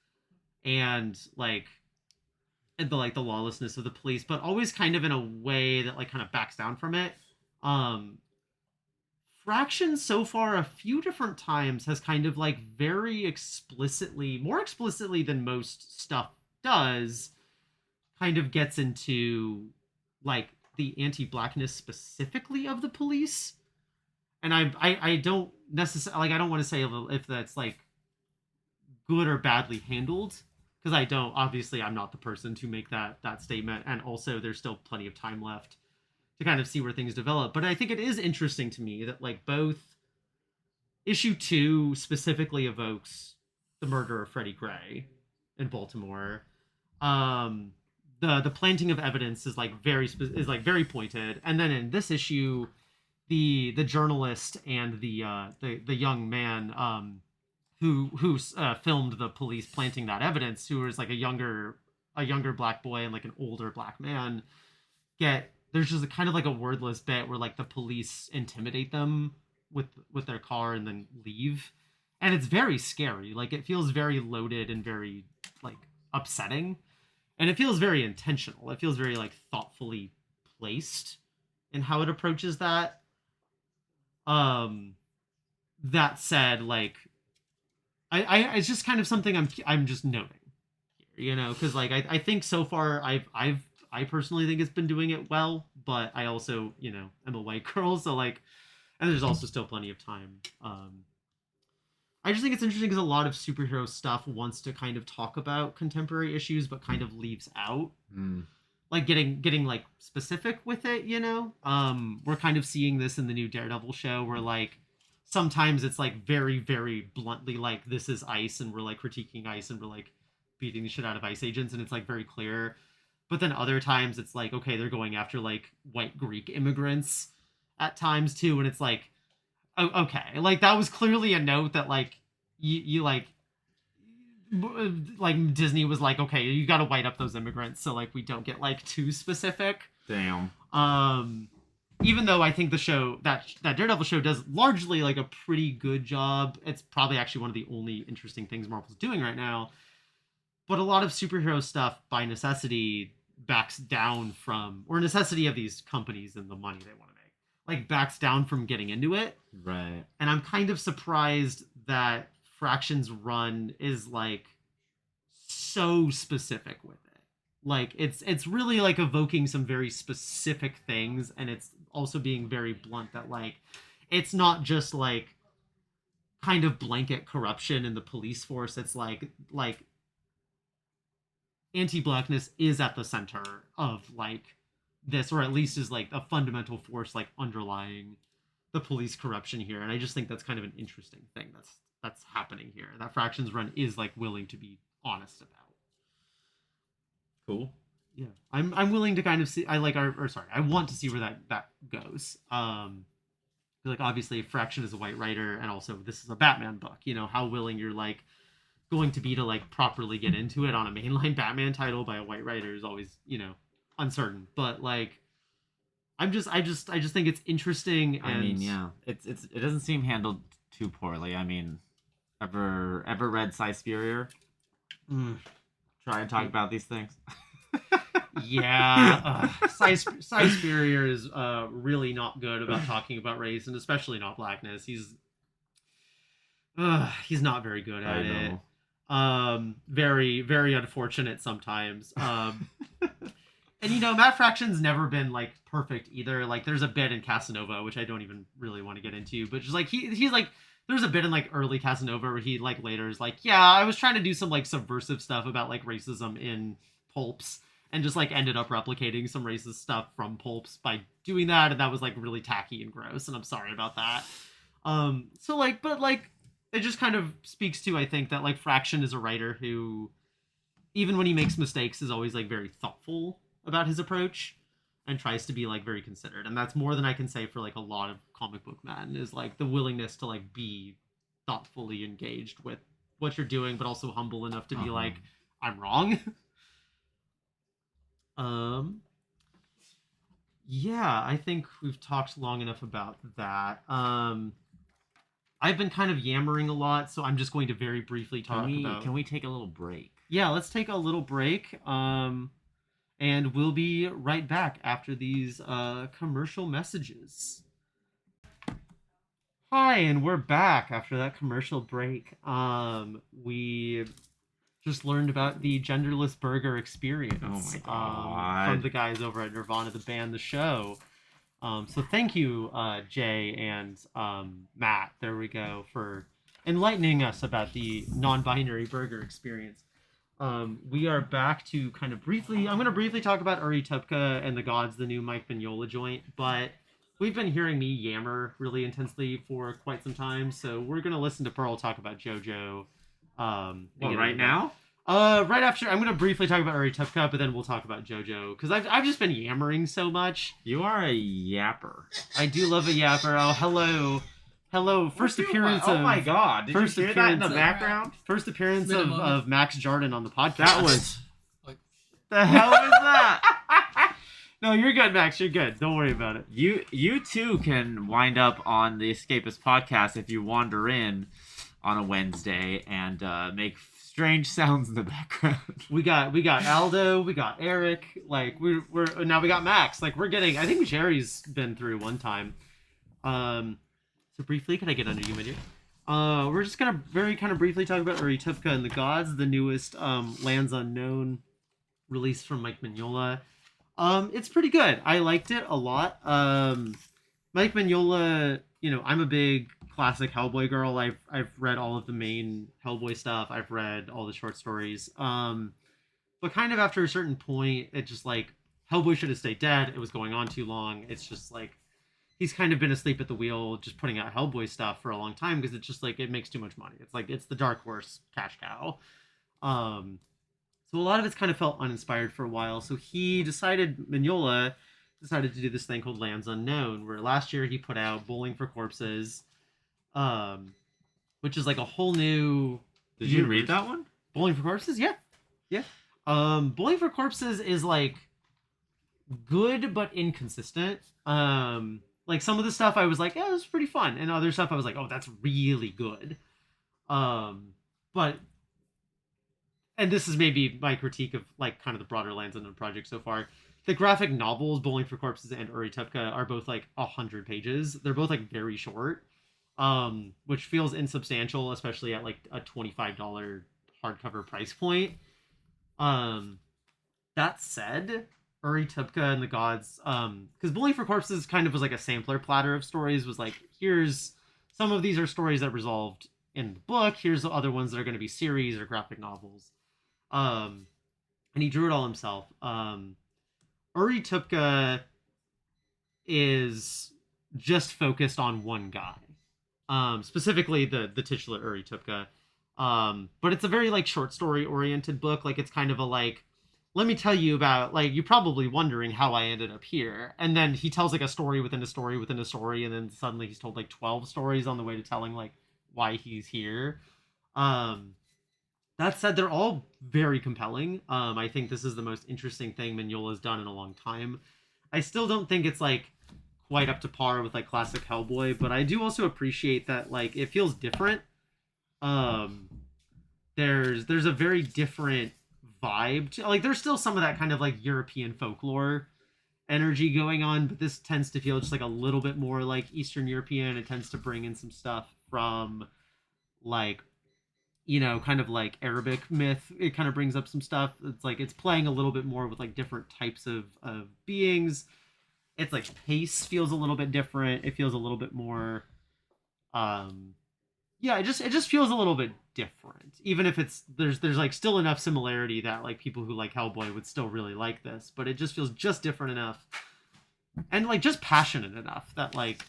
and the lawlessness of the police, but always kind of in a way that like kind of backs down from it. Fraction so far a few different times has kind of like very explicitly, more explicitly than most stuff does, kind of gets into like the anti-blackness specifically of the police. And I don't necessarily, like, I don't want to say if that's like good or badly handled, because I'm not the person to make that statement, and also there's still plenty of time left to kind of see where things develop. But I think it is interesting to me that like both issue 2 specifically evokes the murder of Freddie Gray in Baltimore. The planting of evidence is like very pointed, and then in this issue, the journalist and the young man who filmed the police planting that evidence, who is like a younger black boy and like an older black man, there's just a kind of like a wordless bit where like the police intimidate them with their car and then leave, and it's very scary. Like, it feels very loaded and very like upsetting, and it feels very intentional. It feels very like thoughtfully placed in how it approaches that. That said, like, I it's just kind of something I'm just noting here, because like I think so far I personally think it's been doing it well, but I also, am a white girl, so like, and there's also still plenty of time. I just think it's interesting because a lot of superhero stuff wants to kind of talk about contemporary issues, but kind of leaves out like getting like specific with it, you know. We're kind of seeing this in the new Daredevil show where like sometimes it's like very very bluntly like this is ice and we're like critiquing ice and we're like beating the shit out of ice agents and it's like very clear. But then other times it's like okay, they're going after like white Greek immigrants at times too, and it's like oh, okay, like that was clearly a note that like you like Disney was like, okay, you got to white up those immigrants so like we don't get like too specific. Damn. Even though I think the show that Daredevil show does largely like a pretty good job, it's probably actually one of the only interesting things Marvel's doing right now. But a lot of superhero stuff by necessity backs down from, or necessity of these companies and the money they want to make, like backs down from getting into it. Right. And I'm kind of surprised that Fraction's run is like so specific with it. Like it's really like evoking some very specific things, and it's also being very blunt that like it's not just like kind of blanket corruption in the police force. It's like anti-blackness is at the center of like this, or at least is like a fundamental force like underlying the police corruption here. And I just think that's kind of an interesting thing that's happening here, that Fraction's run is like willing to be honest about. Cool. Yeah, I'm willing to kind of see. I like I want to see where that goes. Like obviously Fraction is a white writer, and also this is a Batman book. You know how willing you're like going to be to like properly get into it on a mainline Batman title by a white writer is always, you know, uncertain. But like I just think it's interesting. And I mean, yeah, it doesn't seem handled too poorly. I mean, ever read Cy Spurrier? Try and talk about these things. Yeah, Cy Spurrier is really not good about talking about race, and especially not blackness. He's not very good at it. Very very unfortunate sometimes. And you know, Matt Fraction's never been like perfect either. Like there's a bit in Casanova which I don't even really want to get into, but just like he's like there's a bit in like early Casanova where he like later is like, yeah, I was trying to do some like subversive stuff about like racism in pulps, and just like ended up replicating some racist stuff from pulps by doing that, and that was like really tacky and gross, and I'm sorry about that. So like, but like it just kind of speaks to, I think, that like Fraction is a writer who, even when he makes mistakes, is always like very thoughtful about his approach and tries to be like very considered. And that's more than I can say for like a lot of comic book men, is like the willingness to like be thoughtfully engaged with what you're doing, but also humble enough to be like, I'm wrong. Yeah, I think we've talked long enough about that. I've been kind of yammering a lot, so I'm just going to very briefly talk about... Can we take a little break? Yeah, let's take a little break. And we'll be right back after these commercial messages. Hi, and we're back after that commercial break. We just learned about the genderless burger experience. Oh my god! From the guys over at Nirvana, the band, the show. So thank you, Jay and Matt. There we go, for enlightening us about the non-binary burger experience. We are back to kind of briefly. I'm going to briefly talk about Uri Tupka and the Gods, the new Mike Mignola joint, but we've been hearing me yammer really intensely for quite some time, so we're going to listen to Pearl talk about JoJo. Right now? Right after, I'm going to briefly talk about Uri Tupka, but then we'll talk about JoJo, because I've just been yammering so much. You are a yapper. I do love a yapper. Oh, hello. First appearance of... Oh my god, did you hear that in the background? First appearance of Max Jordan on the podcast. That was... Like, the hell is that? No, you're good, Max. You're good. Don't worry about it. You too can wind up on the Escapist podcast if you wander in on a Wednesday and make strange sounds in the background. We got Aldo, we got Eric, like we're now we got Max. Like we're getting, I think Jerry's been through one time. So briefly, can I get under you, my dear? We're just gonna very kind of briefly talk about Uri Tupka and the Gods, the newest Lands Unknown release from Mike Mignola. It's pretty good. I liked it a lot. Mike Mignola, you know, I'm a big classic Hellboy girl. I've read all of the main Hellboy stuff. I've read all the short stories. But kind of after a certain point, it just like Hellboy should have stayed dead. It was going on too long. It's just like he's kind of been asleep at the wheel, just putting out Hellboy stuff for a long time because it's just like it makes too much money. It's like it's the dark horse cash cow. So a lot of it's kind of felt uninspired for a while. So Mignola decided to do this thing called Lands Unknown, where last year he put out Bowling for Corpses, which is like a whole new. Did you read that one? Bowling for Corpses, yeah, yeah. Bowling for Corpses is like good but inconsistent. Like some of the stuff I was like, yeah, it was pretty fun, and other stuff I was like, oh, that's really good. But and this is maybe my critique of like kind of the broader Lands Unknown project so far. The graphic novels, Bowling for Corpses and Uri Tupka, are both like 100 pages. They're both like very short, which feels insubstantial, especially at like a $25 hardcover price point. That said, Uri Tupka and the Gods, because Bowling for Corpses kind of was like a sampler platter of stories. Was like, here's some of these are stories that resolved in the book. Here's the other ones that are going to be series or graphic novels. And he drew it all himself. Uri Tupka is just focused on one guy, specifically the titular Uri Tupka. But it's a very like short story oriented book. Like it's kind of a like, let me tell you about like you're probably wondering how I ended up here, and then he tells like a story within a story within a story, and then suddenly he's told like 12 stories on the way to telling like why he's here. That said, they're all very compelling. I think this is the most interesting thing Mignola's done in a long time. I still don't think it's like quite up to par with like classic Hellboy, but I do also appreciate that like it feels different. There's a very different vibe to, like there's still some of that kind of like European folklore energy going on, but this tends to feel just like a little bit more like Eastern European. It tends to bring in some stuff from like, you know, kind of like Arabic myth. It kind of brings up some stuff. It's like it's playing a little bit more with like different types of beings. It's like pace feels a little bit different. It feels a little bit more yeah, it just feels a little bit different. Even if it's there's like still enough similarity that like people who like Hellboy would still really like this, but it just feels just different enough and like just passionate enough that like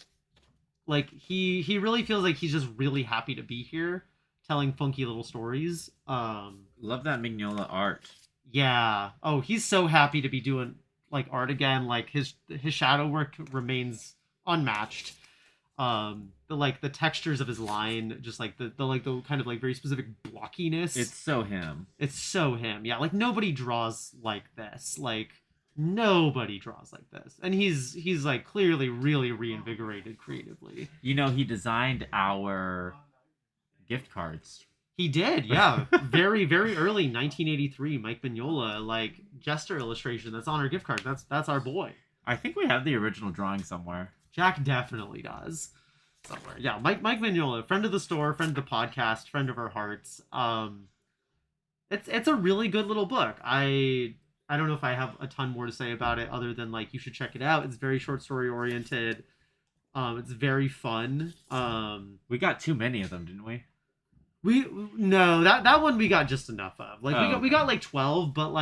he really feels like he's just really happy to be here telling funky little stories. Love that Mignola art. Yeah. Oh, he's so happy to be doing like art again. Like his shadow work remains unmatched. The textures of his line, just like the kind of like very specific blockiness. It's so him. It's so him. Yeah, like nobody draws like this. Like nobody draws like this. And he's like clearly really reinvigorated creatively. You know, he designed our gift cards. He did, yeah. Very, very early 1983, Mike Mignola, like Jester illustration that's on our gift card. That's our boy. I think we have the original drawing somewhere. Jack definitely does. Somewhere. Yeah, Mike Mignola, friend of the store, friend of the podcast, friend of our hearts. It's a really good little book. I don't know if I have a ton more to say about it other than like you should check it out. It's very short story oriented. It's very fun. We got too many of them, didn't we? No, that one we got just enough of. Like we got like 12, but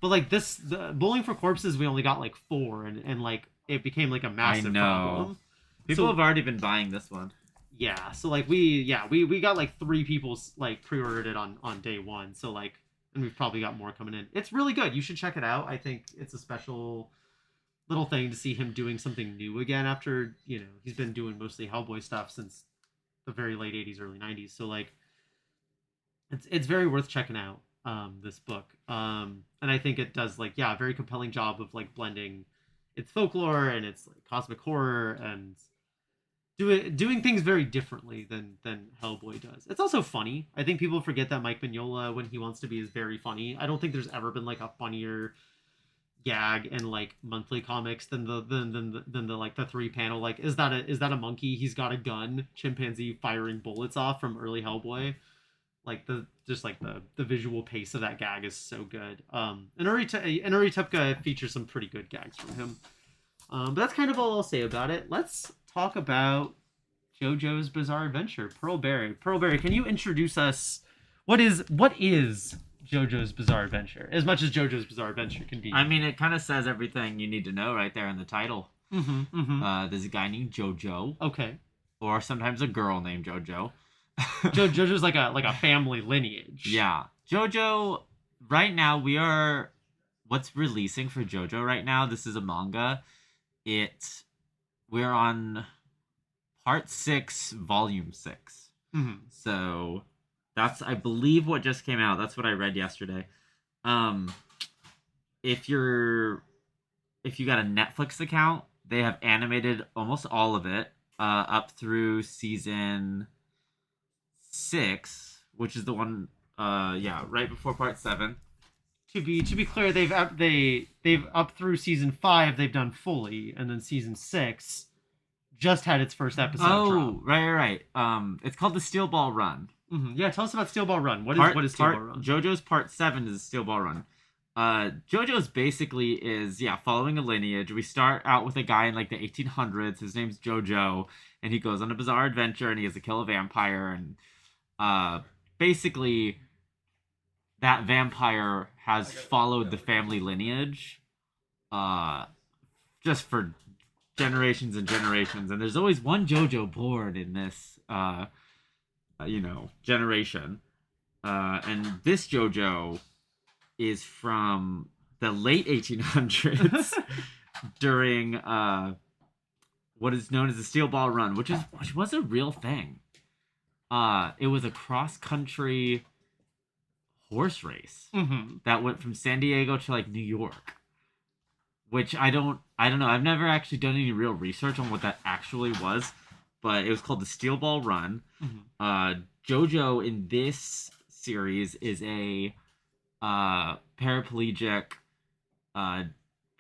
the Bowling for Corpses we only got like 4 and like it became like a massive problem. People have already been buying this one. Yeah, so like we got like 3 people like pre-ordered it on day 1. So like, and we've probably got more coming in. It's really good. You should check it out. I think it's a special little thing to see him doing something new again after, you know, he's been doing mostly Hellboy stuff since the very late 80s, early 90s. So like it's very worth checking out this book. And I think it does like, yeah, a very compelling job of like blending its folklore and its like cosmic horror and doing things very differently than Hellboy does. It's also funny. I think people forget that Mike Mignola, when he wants to be, is very funny. I don't think there's ever been like a funnier gag in like monthly comics than the like the 3-panel like is that a monkey? He's got a gun, chimpanzee firing bullets off from early Hellboy. Like the visual pace of that gag is so good. And Uri Tupka features some pretty good gags from him. But that's kind of all I'll say about it. Let's talk about JoJo's Bizarre Adventure, Pearl Berry. Pearl Berry, can you introduce us? What is JoJo's Bizarre Adventure, as much as JoJo's Bizarre Adventure can be. I mean, it kind of says everything you need to know right there in the title. There's a guy named JoJo. Okay. Or sometimes a girl named JoJo. JoJo's like a family lineage. Yeah. JoJo, right now, what's releasing for JoJo right now, this is a manga. We're on part 6, volume 6. So that's, I believe, what just came out. That's what I read yesterday. If you got a Netflix account, they have animated almost all of it up through season 6, which is the one right before part 7. To be clear, they've up through season 5 they've done fully, and then season 6 just had its first episode drop. Right. It's called the Steel Ball Run. Yeah, tell us about Steel Ball Run. What is Steel Ball Run? JoJo's part 7 is Steel Ball Run. JoJo's basically is following a lineage. We start out with a guy in like the 1800s. His name's JoJo, and he goes on a bizarre adventure, and he has to kill a vampire, and basically that vampire has followed the family lineage just for generations and generations, and there's always one JoJo born in this generation, and this JoJo is from the late 1800s during what is known as the Steel Ball Run, which was a real thing. It was a cross-country horse race that went from San Diego to like New York, which I don't know. I've never actually done any real research on what that actually was, but it was called the Steel Ball Run. JoJo in this series is a paraplegic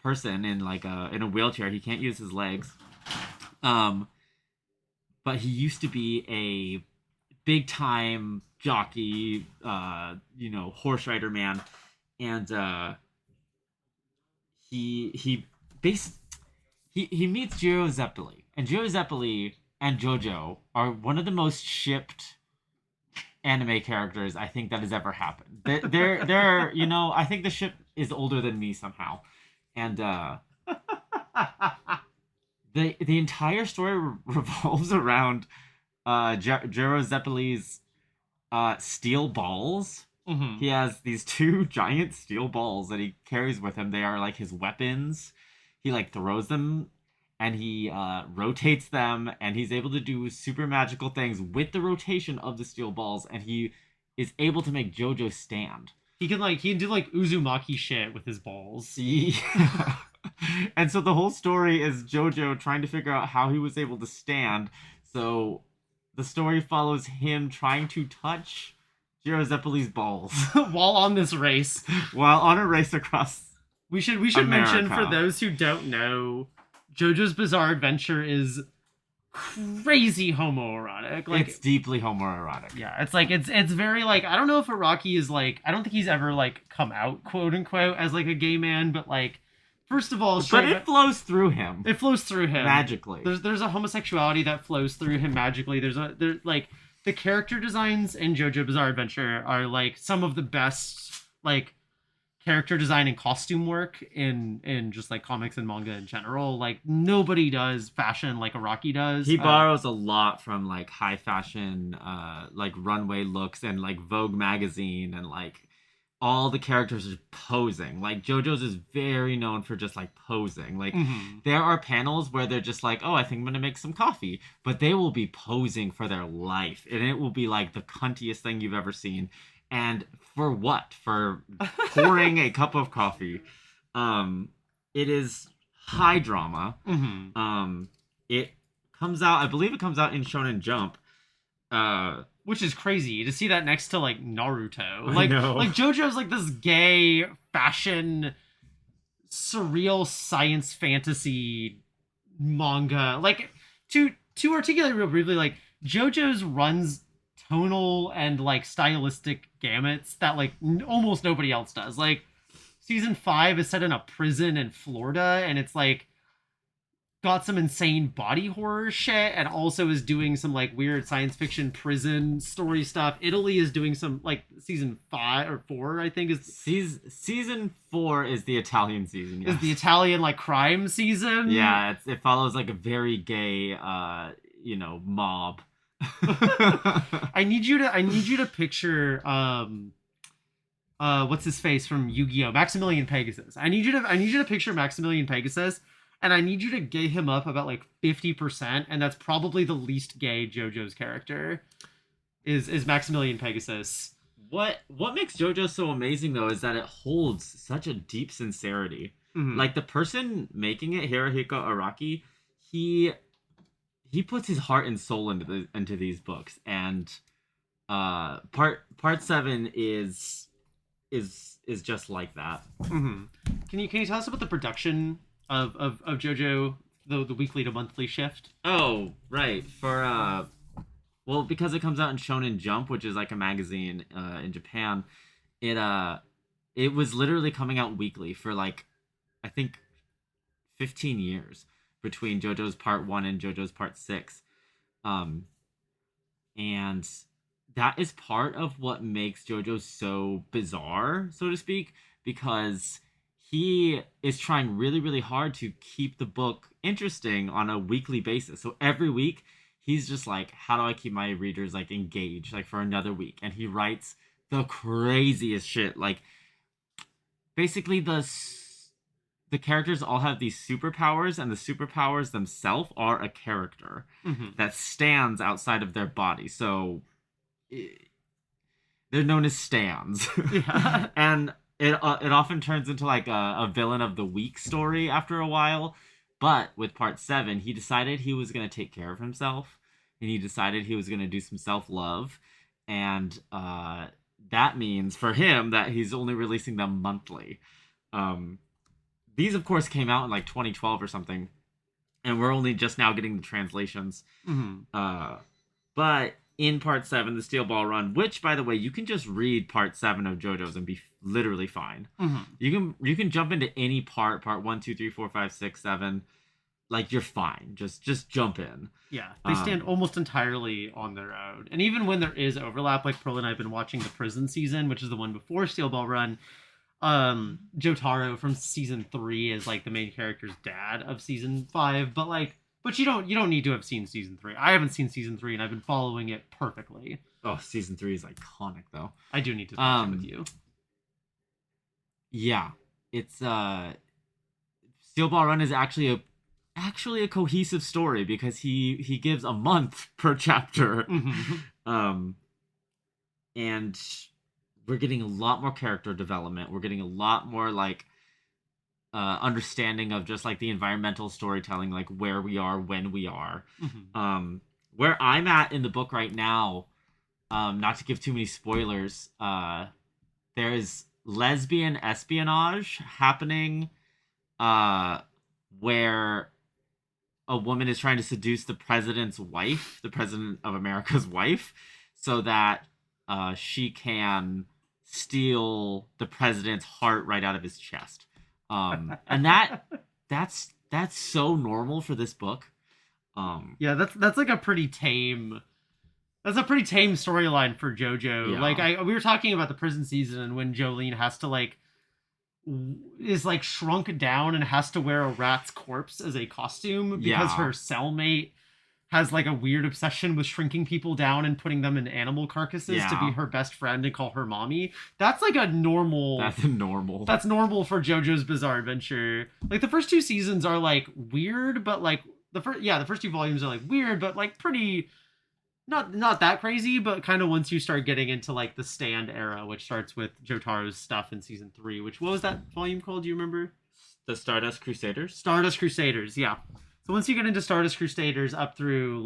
person in a wheelchair. He can't use his legs, but he used to be a big time jockey, horse rider man, and he meets Jiro Zeppeli, and Jiro Zeppeli and JoJo are one of the most shipped anime characters I think that has ever happened. They're I think the ship is older than me somehow, and the entire story revolves around Jiro Zeppeli's steel balls. He has these 2 giant steel balls that he carries with him. They are like his weapons. He throws them, and he rotates them, and he's able to do super magical things with the rotation of the steel balls, and he is able to make JoJo stand. He can do Uzumaki shit with his balls. Yeah. And so the whole story is JoJo trying to figure out how he was able to stand. So the story follows him trying to touch Jiro Zeppeli's balls while on this race. While on a race across We should America. mention, for those who don't know, JoJo's Bizarre Adventure is crazy homoerotic. It's deeply homoerotic. Yeah, it's very I don't know if Araki is I don't think he's ever come out, quote unquote, as a gay man, but first of all, but it flows through him. It flows through him magically. There's a homosexuality that flows through him magically. The character designs in JoJo Bizarre Adventure are some of the best character design and costume work in just comics and manga in general. Nobody does fashion like Araki does. He borrows a lot from high fashion runway looks and Vogue magazine, and all the characters are posing. JoJo's is very known for just posing. There are panels where they're just oh, I think I'm gonna make some coffee, but they will be posing for their life, and it will be the cuntiest thing you've ever seen. And for what? For pouring a cup of coffee. It is high drama. It comes out, I believe it comes out in Shonen Jump. Which is crazy to see that next to Naruto. I know. JoJo's this gay fashion surreal science fantasy manga. To articulate real briefly, JoJo's runs tonal and stylistic gamuts that almost nobody else does. Season 5 is set in a prison in Florida, and it's got some insane body horror shit and also is doing some like weird science fiction prison story stuff. Italy is doing some like season 5 or 4, I think, is Season 4 is the Italian season. Yes. is the Italian like crime season. Yeah, it follows like a very gay, mob. I need you to picture what's his face from Yu-Gi-Oh, Maximilian Pegasus. I need you to picture Maximilian Pegasus, and I need you to gay him up about like 50%, and that's probably the least gay JoJo's character is Maximilian Pegasus. What makes JoJo so amazing though is that it holds such a deep sincerity. Mhm. Like the person making it, Hirohiko Araki, he puts his heart and soul into these books, and part 7 is just like that. Mhm. Can you tell us about the production of JoJo, the weekly to monthly shift? Oh, right. For well, because it comes out in Shonen Jump, which is like a magazine in Japan, it was literally coming out weekly for like I think 15 years between JoJo's Part 1 and JoJo's Part 6. And that is part of what makes JoJo so bizarre, so to speak, because he is trying really, really hard to keep the book interesting on a weekly basis. So every week, he's just like, how do I keep my readers like engaged like for another week? And he writes the craziest shit. Like basically the characters all have these superpowers, and the superpowers themselves are a character that stands outside of their body. So they're known as stands. Yeah. And it often turns into like a villain of the week story after a while. But with Part 7, he decided he was going to take care of himself, and he decided he was going to do some self-love. And that means for him that he's only releasing them monthly. These, of course, came out in like 2012 or something, and we're only just now getting the translations. But in Part 7, the Steel Ball Run, which, by the way, you can just read Part 7 of JoJo's and be literally fine. You can jump into any part 1, 2, 3, 4, 5, 6, 7. Like, you're fine. Just jump in. Yeah, they stand almost entirely on their own. And even when there is overlap, like Pearl and I have been watching the prison season, which is the one before Steel Ball Run. Jotaro from season 3 is like the main character's dad of season 5, but you don't need to have seen season 3. I haven't seen season 3, and I've been following it perfectly. Oh, season 3 is iconic though. I do need to watch it with you. Yeah, it's Steel Ball Run is actually a cohesive story because he gives a month per chapter. And we're getting a lot more character development. We're getting a lot more like understanding of just like the environmental storytelling, like where we are when we are. Where I'm at in the book right now, not to give too many spoilers, there's lesbian espionage happening where a woman is trying to seduce the president's wife, the president of America's wife, so that she can steal the president's heart right out of his chest. And that's so normal for this book. Yeah, that's like a pretty tame. That's a pretty tame storyline for JoJo. Yeah. Like we were talking about the prison season, and when Jolene has to is like shrunk down and has to wear a rat's corpse as a costume because her cellmate has like a weird obsession with shrinking people down and putting them in animal carcasses to be her best friend and call her mommy. That's like that's normal for JoJo's Bizarre Adventure. Like the first 2 seasons are like weird, but like the first 2 volumes are like weird, but like pretty not that crazy, but kind of once you start getting into like the Stand era, which starts with Jotaro's stuff in season 3, which what was that volume called? Do you remember? The Stardust Crusaders? Stardust Crusaders, yeah. So once you get into Stardust Crusaders up through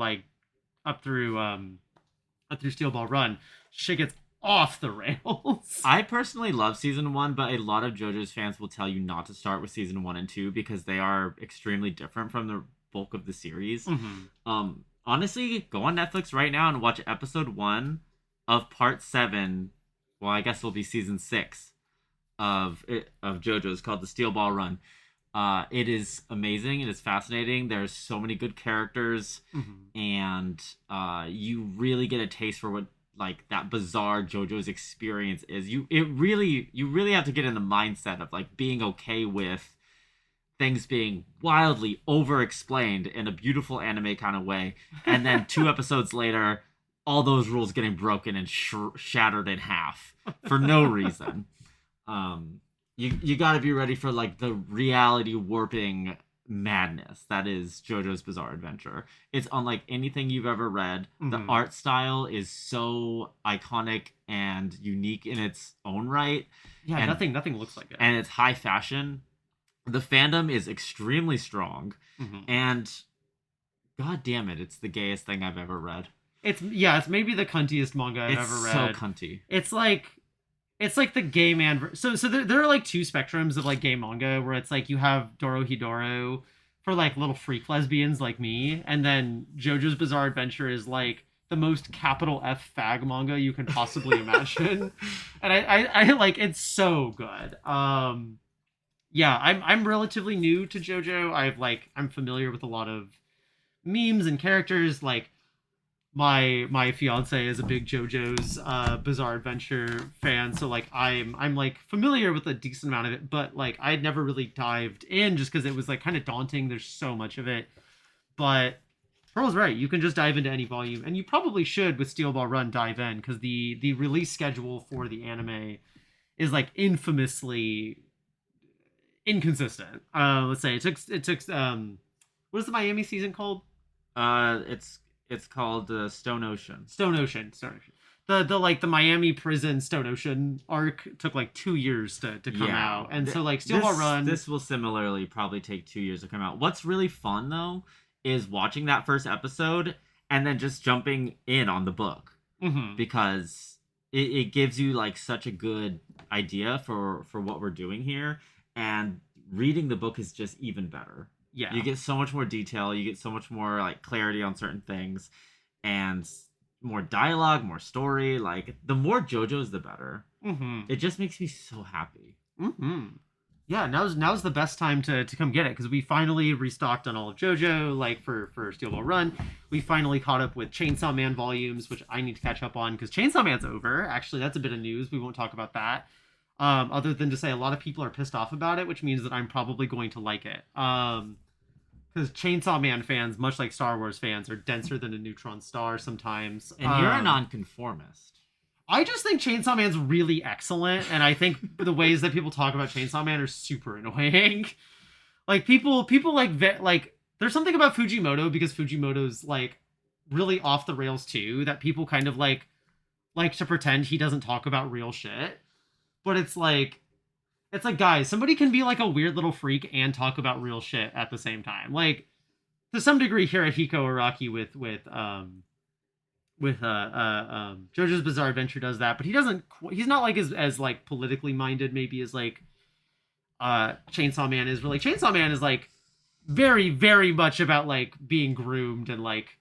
Steel Ball Run, shit gets off the rails. I personally love season 1, but a lot of JoJo's fans will tell you not to start with season 1 and 2 because they are extremely different from the bulk of the series. Honestly, go on Netflix right now and watch episode 1 of Part 7. Well, I guess it'll be season 6 of JoJo's, called The Steel Ball Run. It is amazing. It is fascinating. There's so many good characters, Mm-hmm. and you really get a taste for what like that bizarre JoJo's experience is. You really have to get in the mindset of like being okay with things being wildly over explained in a beautiful anime kind of way, and then 2 episodes later, all those rules getting broken and shattered in half for no reason. Um, you got to be ready for like the reality warping madness that is JoJo's Bizarre Adventure. It's unlike anything you've ever read. The Mm-hmm. art style is so iconic and unique in its own right, Yeah, and nothing looks like it. it's high fashion. The fandom is extremely strong, Mm-hmm. and god damn it, it's the gayest thing I've ever read. It's maybe the cuntiest manga I've It's ever so read. cunty. It's like the gay man. So there are like two spectrums of like gay manga where it's like you have Dorohedoro for like little freak lesbians like me, and then JoJo's Bizarre Adventure is like the most capital F fag manga you can possibly imagine, and I like it's so good. Yeah, I'm relatively new to JoJo. I'm familiar with a lot of memes and characters. Like my fiance is a big JoJo's Bizarre Adventure fan, so like I'm like familiar with a decent amount of it, but like I'd never really dived in just because it was like kind of daunting. There's so much of it, but Pearl's right. You can just dive into any volume, and you probably should with Steel Ball Run dive in because the release schedule for the anime is like infamously inconsistent. Let's say it took what is the Miami season called? It's called Stone Ocean. Stone Ocean. Stone Ocean. The like the Miami prison Stone Ocean arc took like 2 years to come out, and so like Steel Ball Run. This will similarly probably take 2 years to come out. What's really fun though is watching that first episode and then just jumping in on the book Mhm. because it gives you like such a good idea for what we're doing here, and reading the book is just even better. Yeah. You get so much more detail, you get so much more like clarity on certain things, and more dialogue, more story. Like the more JoJo's the better. Mhm. It just makes me so happy. Mhm. Yeah, now's the best time to come get it because we finally restocked on all of JoJo. Like for Steel Ball Run, we finally caught up with Chainsaw Man volumes, which I need to catch up on because Chainsaw Man's over. Actually, that's a bit of news. We won't talk about that. Other than to say a lot of people are pissed off about it, which means that I'm probably going to like it. Because Chainsaw Man fans, much like Star Wars fans, are denser than a neutron star sometimes. And you're a nonconformist. I just think Chainsaw Man's really excellent, and I think the ways that people talk about Chainsaw Man are super annoying. Like people like there's something about Fujimoto because Fujimoto's like really off the rails too that people kind of like to pretend he doesn't talk about real shit. But it's like guys, somebody can be like a weird little freak and talk about real shit at the same time. Like to some degree Hirohiko Araki with JoJo's Bizarre Adventure does that, but he's not like as like politically minded maybe as like Chainsaw Man is. Really Chainsaw Man is like very very much about like being groomed and like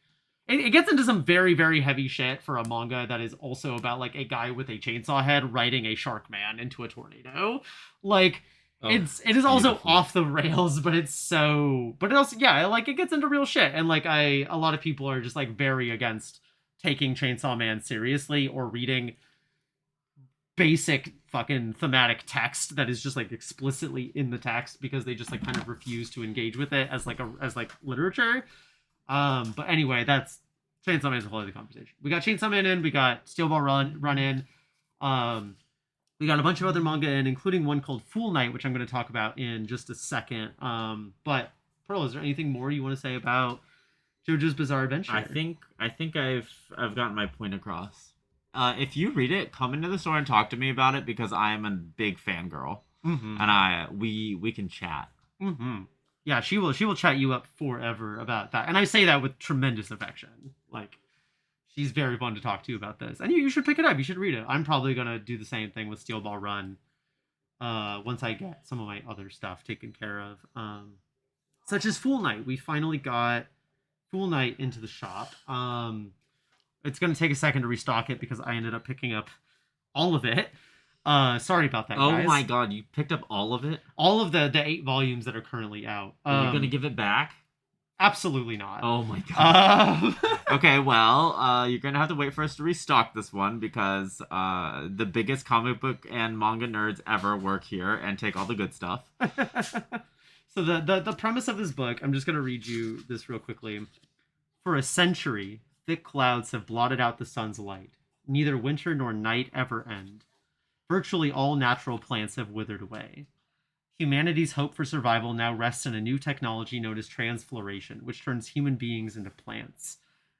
it gets into some very very heavy shit for a manga that is also about like a guy with a chainsaw head riding a shark man into a tornado. Like it is also beautiful. off the rails, but it also yeah, like it gets into real shit, and like a lot of people are just like very against taking Chainsaw Man seriously or reading basic fucking thematic text that is just like explicitly in the text because they just like kind of refuse to engage with it as like literature. But anyway, that's Chainsaw Man is a whole other conversation. We got Chainsaw Man in, we got Steel Ball Run in. We got a bunch of other manga in, including one called Fool Night, which I'm going to talk about in just a second. But Pearl, is there anything more you want to say about JoJo's Bizarre Adventure? I think I've gotten my point across. If you read it, come into the store and talk to me about it because I am a big fangirl, and we can chat. Yeah, she will chat you up forever about that, and I say that with tremendous affection. Like, she's very fun to talk to about this, and you should pick it up. You should read it. I'm probably gonna do the same thing with Steel Ball Run. Once I get some of my other stuff taken care of, such as Fool Night. We finally got Fool Night into the shop. It's gonna take a second to restock it because I ended up picking up all of it. Sorry about that, Oh guys. my god, you picked up all of it? All of the 8 volumes that are currently out. Are you gonna give it back? Absolutely not. Oh my god. Um, Okay, well, you're gonna have to wait for us to restock this one because the biggest comic book and manga nerds ever work here and take all the good stuff. so the premise of this book, I'm just gonna read you this real quickly. For a century, thick clouds have blotted out the sun's light. Neither winter nor night ever end. Virtually all natural plants have withered away. Humanity's hope for survival now rests in a new technology known as transfloration, which turns human beings into plants.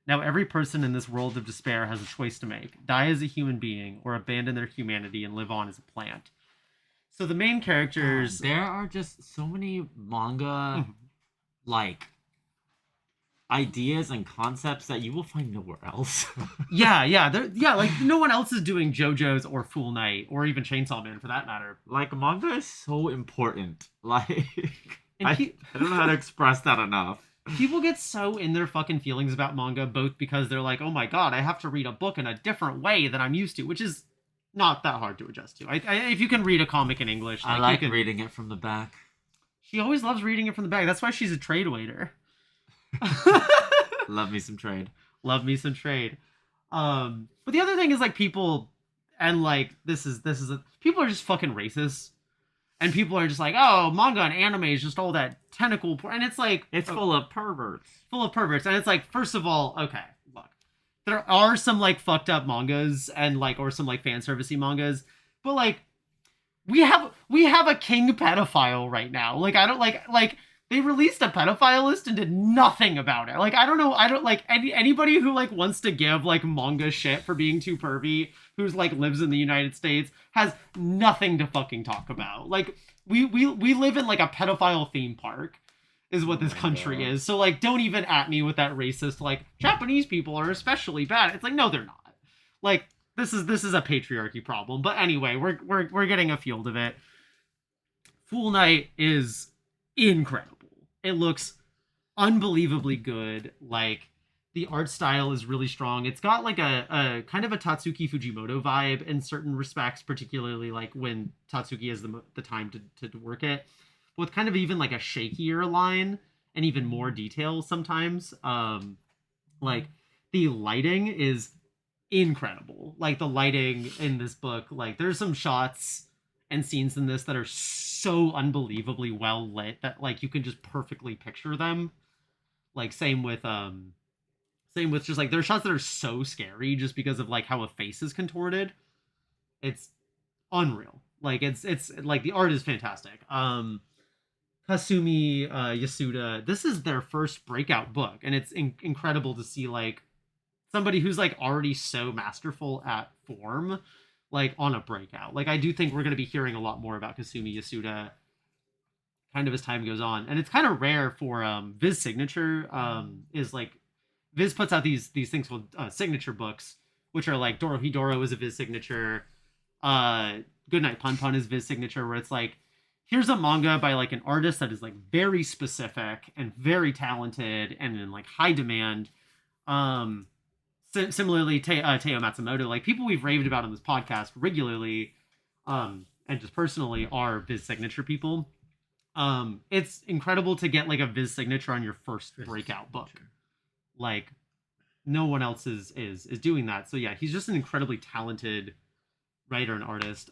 Now every person in this world of despair has a choice to make: die as a human being or abandon their humanity and live on as a plant. So the main characters... There are just so many manga, like, ideas and concepts that you will find nowhere else. yeah, like no one else is doing JoJo's or Fool Knight or even Chainsaw Man for that matter. Like, manga is so important. Like, And I don't know how to express that enough. People get so in their fucking feelings about manga, both because they're like, oh my god, I have to read a book in a different way than I'm used to, which is not that hard to adjust to. If you can read a comic in English, I like reading it from the back. She always loves reading it from the back. That's why she's a trade waiter. Love me some trade. Love me some trade. But the other thing is like people, and like people are just fucking racist, and people are just like, oh, manga and anime is just all that tentacle, and it's like It's full of perverts. And it's like, first of all, okay, look, there are some like fucked up mangas and like, or some like fan servicey mangas, but like we have a king pedophile right now. Like I don't like they released a pedophile list and did nothing about it. Like I don't like anybody who like wants to give like manga shit for being too pervy, who's like lives in the United States, has nothing to fucking talk about. Like we live in like a pedophile theme park is what this country is. So like don't even at me with that racist like Japanese people are especially bad. It's like no they're not. Like this is a patriarchy problem. But anyway, we're getting a field of it. Fool Knight is incredible. It looks unbelievably good. Like the art style is really strong. It's got like a kind of a Tatsuki Fujimoto vibe in certain respects, particularly like when Tatsuki has the time to work it, with kind of even like a shakier line and even more detail sometimes. Like the lighting is incredible. Like the lighting in this book, like there's some shots and scenes in this that are so unbelievably well lit that like you can just perfectly picture them. Like same with just like there's shots that are so scary just because of like how a face is contorted. It's unreal. Like it's like the art is fantastic. Kasumi Yasuda, this is their first breakout book, and it's incredible to see like somebody who's like already so masterful at form like on a breakout. Like I do think we're going to be hearing a lot more about Kasumi Yasuda kind of as time goes on, and it's kind of rare for Viz Signature is like Viz puts out these things called signature books, which are like Dorohedoro is a Viz signature, Goodnight Pun Pun is Viz signature, where it's like here's a manga by like an artist that is like very specific and very talented and in like high demand. Similarly, Teo Matsumoto, like people we've raved about on this podcast regularly, and just personally are Viz signature people. It's incredible to get like a Viz signature on your first breakout book. Like no one else is doing that. So yeah, he's just an incredibly talented writer and artist.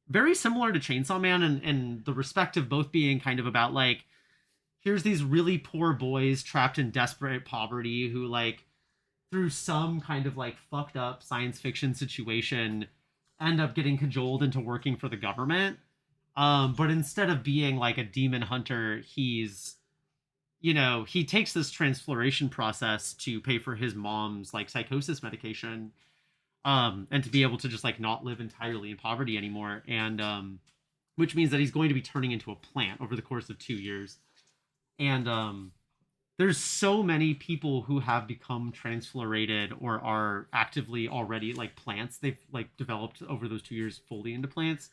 Very similar to Chainsaw Man and the respect of both being kind of about like here's these really poor boys trapped in desperate poverty who like through some kind of like fucked up science fiction situation end up getting cajoled into working for the government. But instead of being like a demon hunter, he's, you know, he takes this transfloration process to pay for his mom's like psychosis medication, and to be able to just like not live entirely in poverty anymore. And which means that he's going to be turning into a plant over the course of 2 years. And there's so many people who have become transflorated or are actively already like plants. They've like developed over those 2 years fully into plants.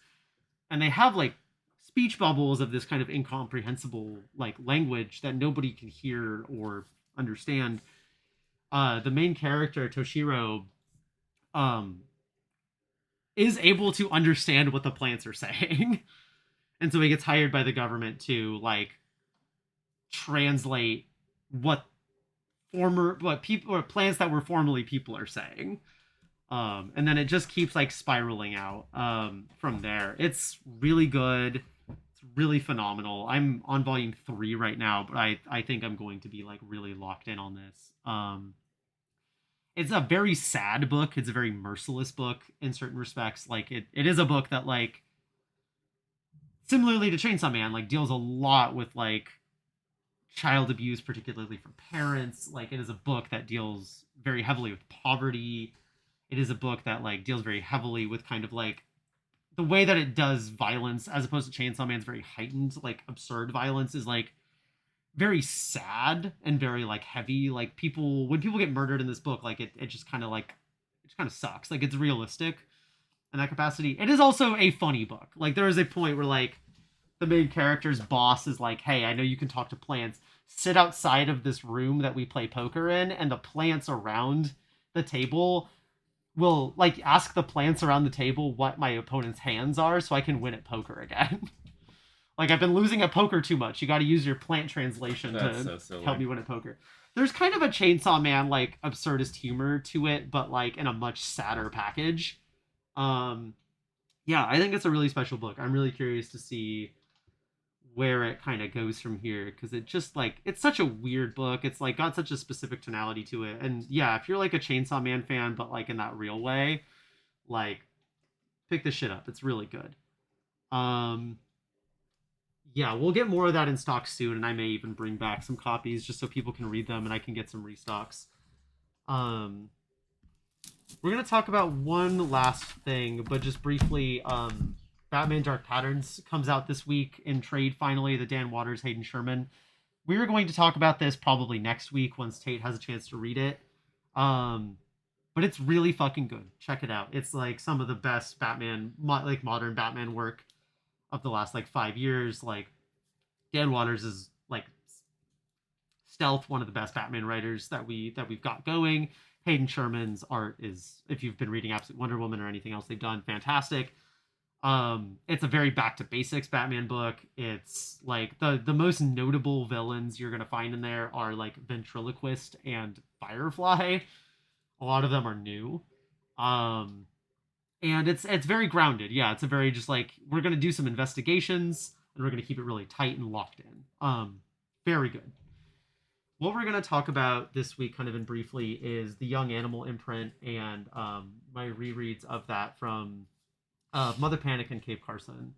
And they have like speech bubbles of this kind of incomprehensible like language that nobody can hear or understand. The main character, Toshiro, is able to understand what the plants are saying. And so he gets hired by the government to like translate what what people or plants that were formerly people are saying. And then it just keeps like spiraling out from there. It's really good. It's really phenomenal. I'm on volume 3 right now, but I think I'm going to be like really locked in on this. It's a very sad book. It's a very merciless book in certain respects. Like it is a book that like similarly to Chainsaw Man, like deals a lot with like child abuse, particularly from parents. Like it is a book that deals very heavily with poverty. It is a book that like deals very heavily with kind of like the way that it does violence as opposed to Chainsaw Man's very heightened, like absurd violence is like very sad and very like heavy. Like people when people get murdered in this book, like it just kind of like it just kind of sucks. Like it's realistic in that capacity. It is also a funny book. Like there is a point where like the main character's boss is like, "Hey, I know you can talk to plants. Sit outside of this room that we play poker in, and the plants around the table will like ask the plants around the table what my opponent's hands are so I can win at poker again." Like I've been losing at poker too much. You got to use your plant translation to help me win at poker. There's kind of a Chainsaw Man like absurdist humor to it, but like in a much sadder package. Yeah, I think it's a really special book. I'm really curious to see where it kind of goes from here because it just like it's such a weird book. It's like got such a specific tonality to it. And yeah, if you're like a Chainsaw Man fan, but like in that real way, like pick this shit up. It's really good. Yeah, we'll get more of that in stock soon, and I may even bring back some copies just so people can read them and I can get some restocks. We're gonna talk about one last thing, but just briefly, Batman Dark Patterns comes out this week in trade finally, the Dan Waters, Hayden Sherman. We were going to talk about this probably next week once Tate has a chance to read it. But it's really fucking good. Check it out. It's like some of the best Batman, like modern Batman work of the last like 5 years. Like Dan Waters is like stealth one of the best Batman writers that we've got going. Hayden Sherman's art is, if you've been reading Absolute Wonder Woman or anything else they've done, fantastic. It's a very back to basics Batman book. It's like the most notable villains you're gonna find in there are like Ventriloquist and Firefly. A lot of them are new. And it's very grounded. Yeah, it's a very just like we're gonna do some investigations and we're gonna keep it really tight and locked in. Very good. What we're going to talk about this week, kind of in briefly, is the Young Animal imprint and my rereads of that from Mother Panic and Cave Carson.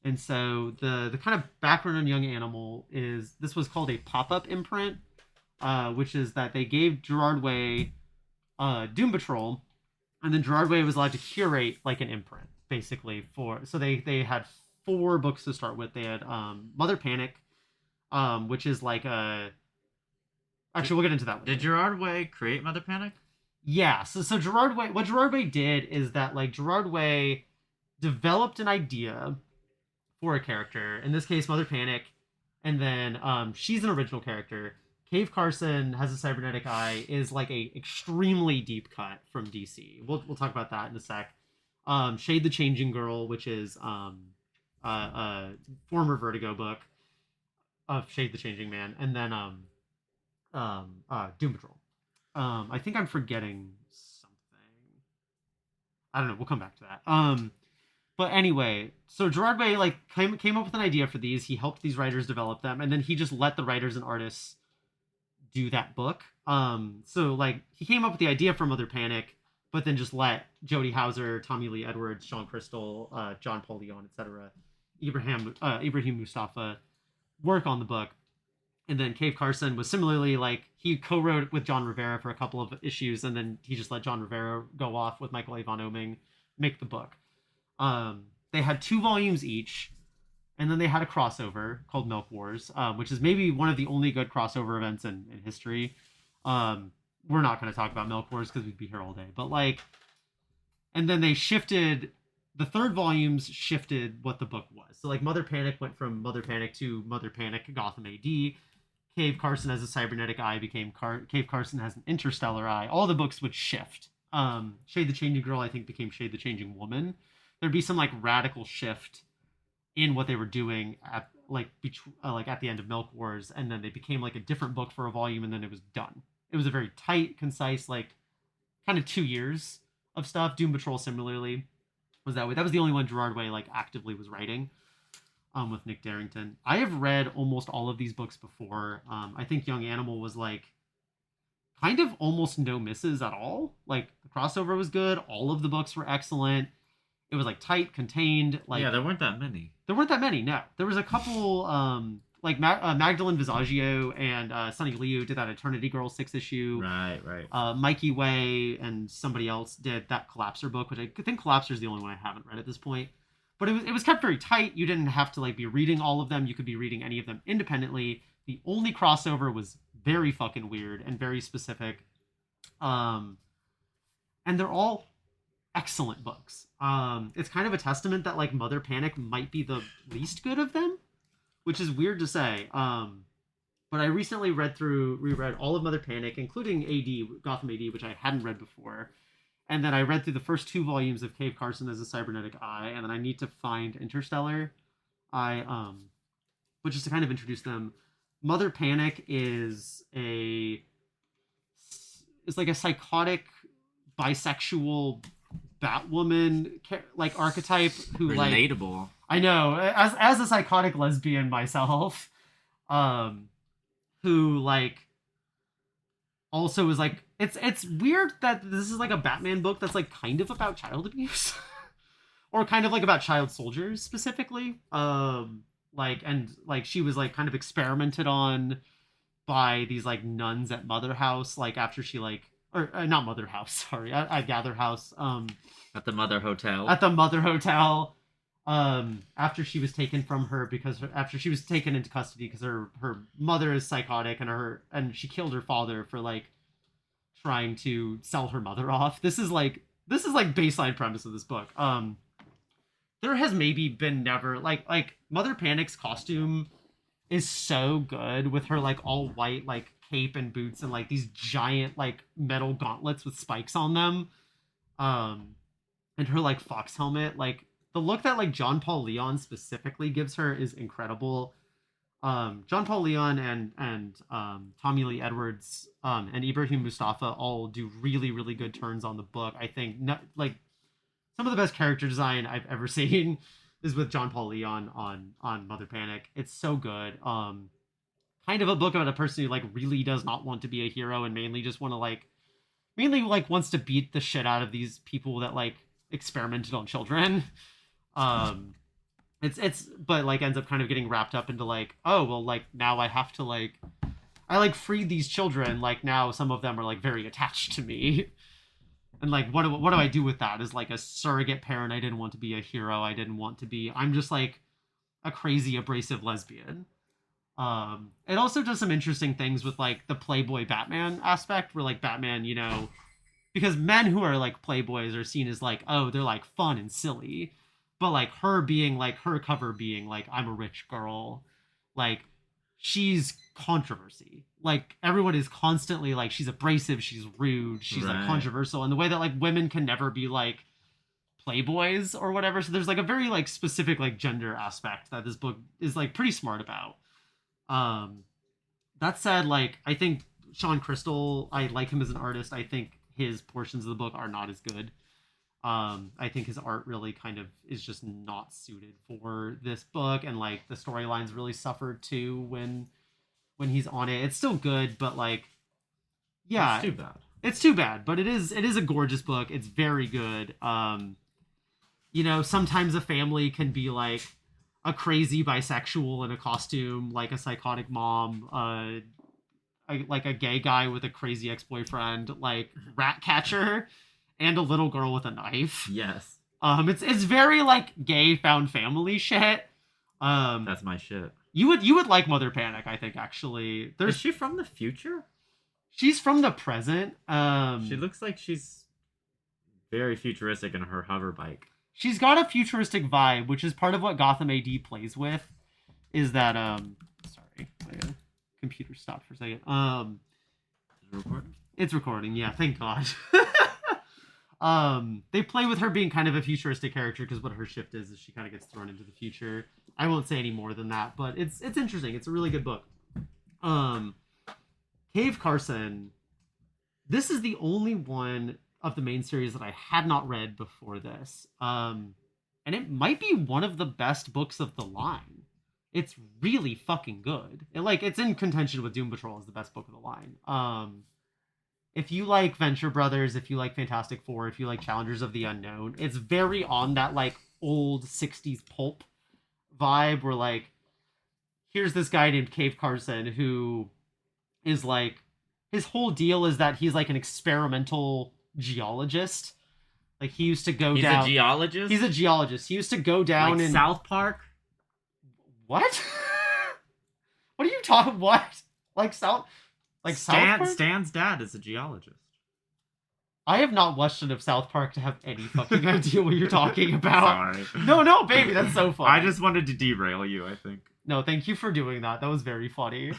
And so the kind of background on Young Animal is this was called a pop-up imprint, which is that they gave Gerard Way Doom Patrol, and then Gerard Way was allowed to curate like an imprint, basically. So they had 4 books to start with. They had Mother Panic, which is like a... Actually, we'll get into that one. Did Gerard Way create Mother Panic? Yeah. So Gerard Way, what Gerard Way did is that like Gerard Way developed an idea for a character. In this case, Mother Panic, and then she's an original character. Cave Carson has a cybernetic eye. Is like a extremely deep cut from DC. We'll talk about that in a sec. Shade the Changing Girl, which is a former Vertigo book of Shade the Changing Man, and then Doom Patrol. I think I'm forgetting something. I don't know. We'll come back to that. But anyway, so Gerard Way like came up with an idea for these. He helped these writers develop them, and then he just let the writers and artists do that book. So like he came up with the idea for Mother Panic, but then just let Jody Houser, Tommy Lee Edwards, Sean Crystal, John Paul Leon, etc., Ibrahim Mustafa work on the book. And then Cave Carson was similarly like he co-wrote with John Rivera for a couple of issues, and then he just let John Rivera go off with Michael Avon Oeming make the book. They had 2 volumes each, and then they had a crossover called Milk Wars, which is maybe one of the only good crossover events in history. We're not going to talk about Milk Wars because we'd be here all day, but like, and then they shifted. The 3rd volumes shifted what the book was. So like Mother Panic went from Mother Panic to Mother Panic Gotham AD. Cave Carson has a cybernetic eye became Cave Carson has an interstellar eye. All the books would shift Shade the Changing Girl, I think, became Shade the Changing Woman. There'd be some like radical shift in what they were doing at like at the end of Milk Wars, and then they became like a different book for a volume, and then it was done. It was a very tight, concise, like kind of 2 years of stuff. Doom Patrol similarly was that way. That was the only one Gerard Way like actively was writing. With Nick Darrington, I have read almost all of these books before. I think Young Animal was like kind of almost no misses at all. Like the crossover was good. All of the books were excellent. It was like tight, contained. Like yeah, there weren't that many. There weren't that many. No, there was a couple. Like Magdalene Visaggio and Sonny Liu did that Eternity Girl 6 issue. Right. Mikey Way and somebody else did that Collapser book, which I think Collapser is the only one I haven't read at this point. But it was kept very tight. You didn't have to like be reading all of them. You could be reading any of them independently. The only crossover was very fucking weird and very specific. And they're all excellent books. It's kind of a testament that like Mother Panic might be the least good of them, which is weird to say. But I recently reread all of Mother Panic, including AD, Gotham AD, which I hadn't read before. And then I read through the first 2 volumes of Cave Carson as a Cybernetic Eye, and then I need to find Interstellar. Which is to kind of introduce them. Mother Panic is like a psychotic, bisexual Batwoman like archetype who relatable. Like I know as a psychotic lesbian myself, who like also is like it's weird that this is like a Batman book that's like kind of about child abuse or kind of like about child soldiers specifically. Like she was like kind of experimented on by these like nuns at Mother House, like after she like or not Mother House, sorry, at Gather House, at the Mother Hotel. After she was taken from her after she was taken into custody because her mother is psychotic and she killed her father for like trying to sell her mother off. This is like baseline premise of this book. There has maybe been never like Mother Panic's costume is so good with her like all white like cape and boots and like these giant like metal gauntlets with spikes on them, and her like fox helmet. Like the look that like John Paul Leon specifically gives her is incredible. John Paul Leon and Tommy Lee Edwards and Ibrahim Mustafa all do really, really good turns on the book. I think like some of the best character design I've ever seen is with John Paul Leon on Mother Panic. It's so good. Kind of a book about a person who like really does not want to be a hero and mainly wants to beat the shit out of these people that like experimented on children. But like ends up kind of getting wrapped up into like, oh well, like now I have to like I like freed these children, like now some of them are like very attached to me. And like what do I do with that as like a surrogate parent? I didn't want to be a hero. I'm just like a crazy abrasive lesbian. It also does some interesting things with like the Playboy Batman aspect where like Batman, you know, because men who are like Playboys are seen as like, oh, they're like fun and silly. But like her being like her cover being like, I'm a rich girl, like she's controversy. Like everyone is constantly like, she's abrasive, she's rude, she's like controversial in the way that like women can never be like Playboys or whatever. So there's like a very like specific like gender aspect that this book is like pretty smart about. That said, like I think Sean Crystal, I like him as an artist. I think his portions of the book are not as good. I think his art really kind of is just not suited for this book, and like the storylines really suffered too when he's on it. It's still good, but like, yeah, it's too bad. But it is a gorgeous book. It's very good. You know, sometimes a family can be like a crazy bisexual in a costume, like a psychotic mom, like a gay guy with a crazy ex-boyfriend, like Ratcatcher, and a little girl with a knife. Yes. It's very like gay found family shit. That's my shit. You would like Mother Panic, I think, actually. Is she from the future? She's from the present. She looks like she's very futuristic in her hover bike. She's got a futuristic vibe, which is part of what Gotham AD plays with. Is that sorry, my computer stopped for a second. Is it recording? It's recording. Yeah, thank God. They play with her being kind of a futuristic character because what her shift is she kind of gets thrown into the future. I won't say any more than that, but it's interesting. It's a really good book. Cave Carson. This is the only one of the main series that I had not read before this. And it might be one of the best books of the line. It's really fucking good. It's in contention with Doom Patrol as the best book of the line. If you like Venture Brothers, if you like Fantastic Four, if you like Challengers of the Unknown, it's very on that old 60s pulp vibe where here's this guy named Cave Carson who is his whole deal is that he's an experimental geologist. He used to go down. He's a geologist? He's a geologist. He used to go down in South Park? What? What are you talking? What? South Park? Stan's dad is a geologist. I have not watched enough South Park to have any fucking idea what you're talking about. Sorry. No, baby, that's so funny. I just wanted to derail you, I think. No, thank you for doing that. That was very funny.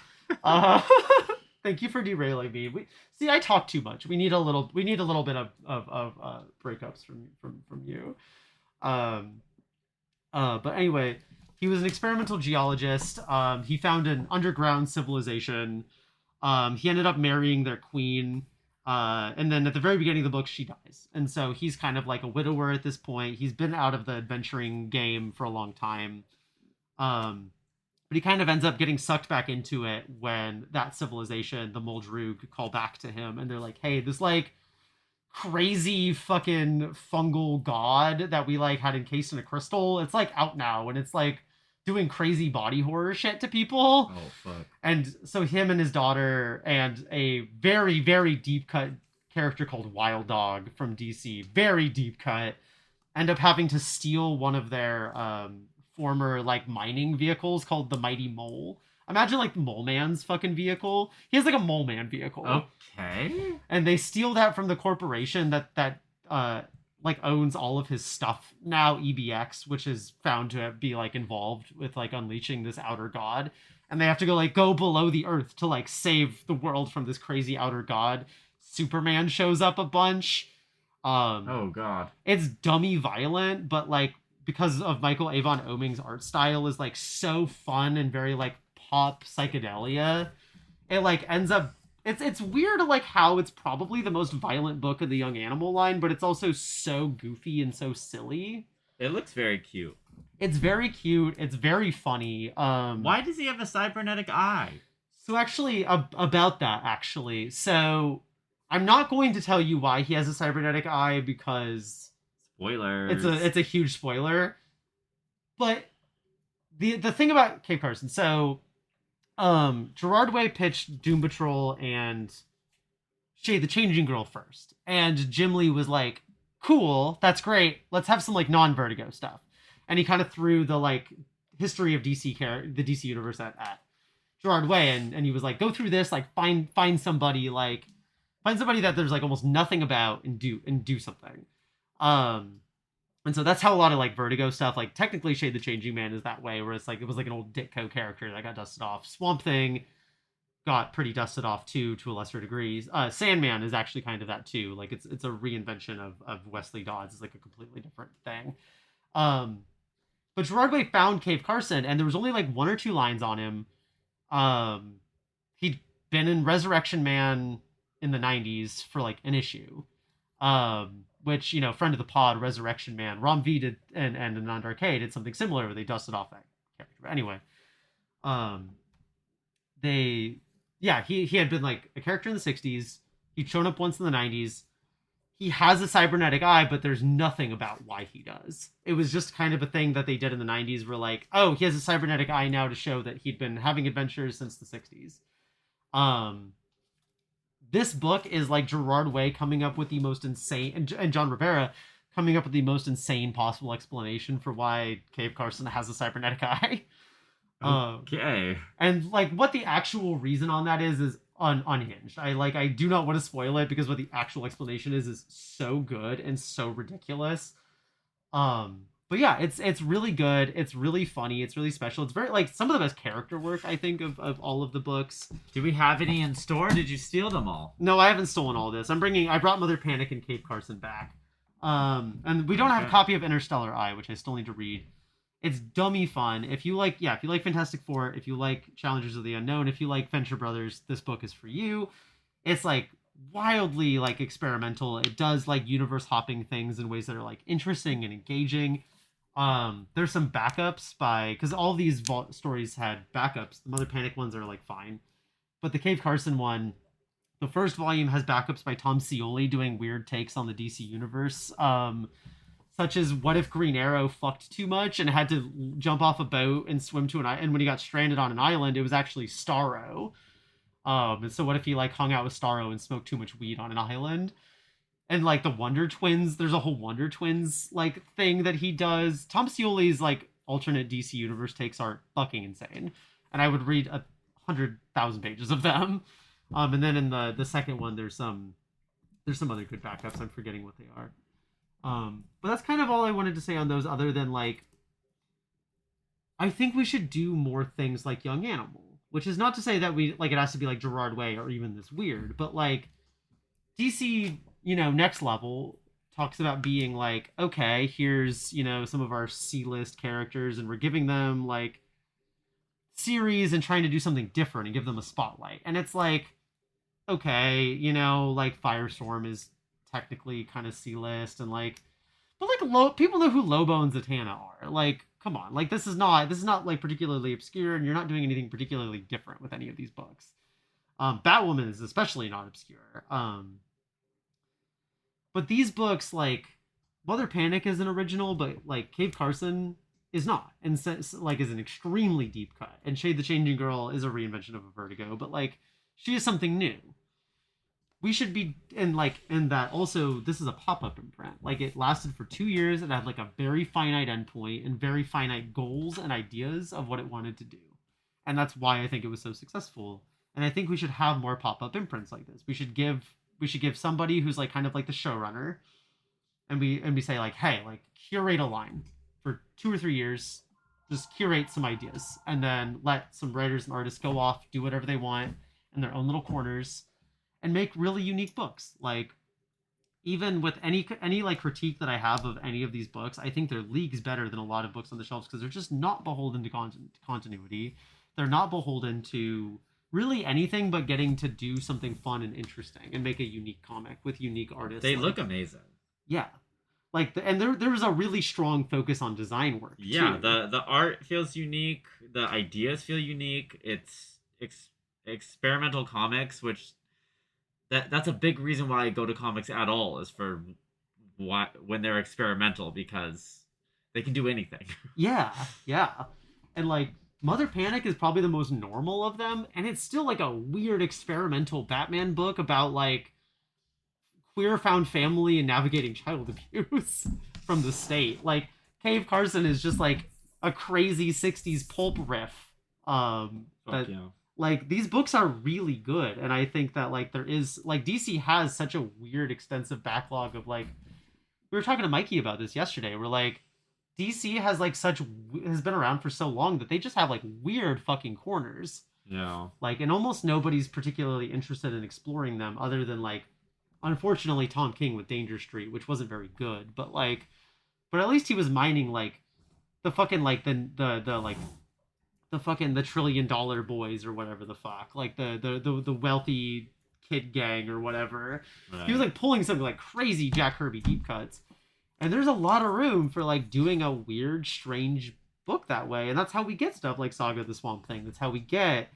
Thank you for derailing me. I talk too much. We need a little bit of breakups from you. But anyway, he was an experimental geologist. He found an underground civilization. He ended up marrying their queen. And then at the very beginning of the book, she dies. And so he's kind of like a widower at this point. He's been out of the adventuring game for a long time. But he kind of ends up getting sucked back into it when that civilization, the Muldrug, call back to him. And they're like, hey, this crazy fucking fungal god that we had encased in a crystal, it's out now. And it's doing crazy body horror shit to people. Oh, fuck. And so him and his daughter and a very, very deep cut character called Wild Dog from DC, very deep cut, end up having to steal one of their former mining vehicles called the Mighty Mole. Imagine Mole Man's fucking vehicle. He has a Mole Man vehicle. Okay. And they steal that from the corporation that owns all of his stuff now, EBX, which is found to be involved with unleashing this outer god. And they have to go below the earth to save the world from this crazy outer god. Superman shows up a bunch. Oh god. It's dummy violent, but because of Michael Avon Oeming's art style is so fun and very pop psychedelia, it ends up it's weird how it's probably the most violent book of the Young Animal line, but it's also so goofy and so silly. It looks very cute. It's very cute. It's very funny. Why does he have a cybernetic eye? So actually, about that, actually. So I'm not going to tell you why he has a cybernetic eye because spoilers. It's a huge spoiler. But the thing about Cave Carson, so Gerard Way pitched Doom Patrol and Shade the Changing Girl first. And Jim Lee was like, cool, that's great. Let's have some non-Vertigo stuff. And he kind of threw the history of the DC universe at Gerard Way, and he was like, go through this, find somebody that there's almost nothing about and do something. And so that's how a lot of Vertigo stuff, technically Shade the Changing Man is that way, where it's it was an old Ditko character that got dusted off. Swamp Thing got pretty dusted off too, to a lesser degree. Sandman is actually kind of that too. It's a reinvention of Wesley Dodds. It's a completely different thing. But Gerard Way found Cave Carson, and there was only one or two lines on him. He'd been in Resurrection Man in the 90s for an issue. Which, friend of the pod, Resurrection Man, Rom V did, and Anand Arcade did something similar where they dusted off that character. But anyway, he had been a character in the 60s. He'd shown up once in the 90s. He has a cybernetic eye, but there's nothing about why he does. It was just kind of a thing that they did in the 90s where oh, he has a cybernetic eye now to show that he'd been having adventures since the 60s. This book is Gerard Way coming up with the most insane, and John Rivera coming up with the most insane possible explanation for why Cave Carson has a cybernetic eye. Okay. And what the actual reason on that is unhinged. I do not want to spoil it because what the actual explanation is so good and so ridiculous. But yeah, it's really good. It's really funny. It's really special. It's very some of the best character work I think of all of the books. Do we have any in store? Did you steal them all? No, I haven't stolen all this. I brought Mother Panic and Cave Carson back. And we don't have a Okay. copy of Interstellar Eye, which I still need to read. It's dummy fun. If you like, yeah, if you like Fantastic Four, if you like Challengers of the Unknown, if you like Venture Brothers, this book is for you. It's like wildly like experimental. It does like universe hopping things in ways that are like interesting and engaging. There's some backups by because all these stories had backups. The Mother Panic ones are like fine, but the Cave Carson one, the first volume has backups by Tom Scioli doing weird takes on the DC universe. Such as what if Green Arrow fucked too much and had to jump off a boat and swim to an island, and when he got stranded on an island, it was actually Starro. And so what if he like hung out with Starro and smoked too much weed on an island? And like the Wonder Twins, there's a whole Wonder Twins like thing that he does. Tom Scioli's like alternate DC universe takes are fucking insane, and I would read 100,000 pages of them. And then in the second one, there's some other good backups. I'm forgetting what they are. But that's kind of all I wanted to say on those, other than like, I think we should do more things like Young Animal, which is not to say that we like it has to be like Gerard Way or even this weird, but like DC, Next Level talks about being like, okay, here's, some of our C-list characters and we're giving them like series and trying to do something different and give them a spotlight. And it's like, okay, like Firestorm is technically kind of C-list and like, but like people know who Lobo and Zatanna are. Like, come on, like this is not like particularly obscure, and you're not doing anything particularly different with any of these books. Batwoman is especially not obscure. But these books, like Mother Panic is an original, but like Cave Carson is not, and like is an extremely deep cut. And Shade the Changing Girl is a reinvention of a Vertigo, but like she is something new. We should be and that also this is a pop-up imprint. Like it lasted for 2 years and had like a very finite endpoint and very finite goals and ideas of what it wanted to do. And that's why I think it was so successful. And I think we should have more pop-up imprints like this. We should give somebody who's like kind of like the showrunner, and we say like, hey, like curate a line for 2 or 3 years, just curate some ideas, and then let some writers and artists go off, do whatever they want in their own little corners, and make really unique books. Like even with any like critique that I have of any of these books, I think they're leagues better than a lot of books on the shelves because they're just not beholden to continuity. They're not beholden to really anything but getting to do something fun and interesting and make a unique comic with unique artists. They like, look amazing. Yeah, like and there was a really strong focus on design work. Yeah, too. the art feels unique. The ideas feel unique. It's experimental comics, which that's a big reason why I go to comics at all, is for when they're experimental, because they can do anything. Yeah, yeah, and like Mother Panic is probably the most normal of them, and it's still like a weird experimental Batman book about like queer found family and navigating child abuse from the state. Like Cave Carson is just like a crazy 60s pulp riff. Fuck yeah. Like these books are really good, and I think that like there is like DC has such a weird extensive backlog of like, we were talking to Mikey about this yesterday. We're like, DC has like has been around for so long that they just have like weird fucking corners. Yeah. Like, and almost nobody's particularly interested in exploring them other than like, unfortunately, Tom King with Danger Street, which wasn't very good, but like, but at least he was mining like the fucking like the like the fucking the $1 trillion boys or whatever the fuck, like the wealthy kid gang or whatever. Right. He was like pulling some like crazy Jack Kirby deep cuts, and there's a lot of room for like doing a weird, strange book that way, and that's how we get stuff like Saga of the Swamp Thing. That's how we get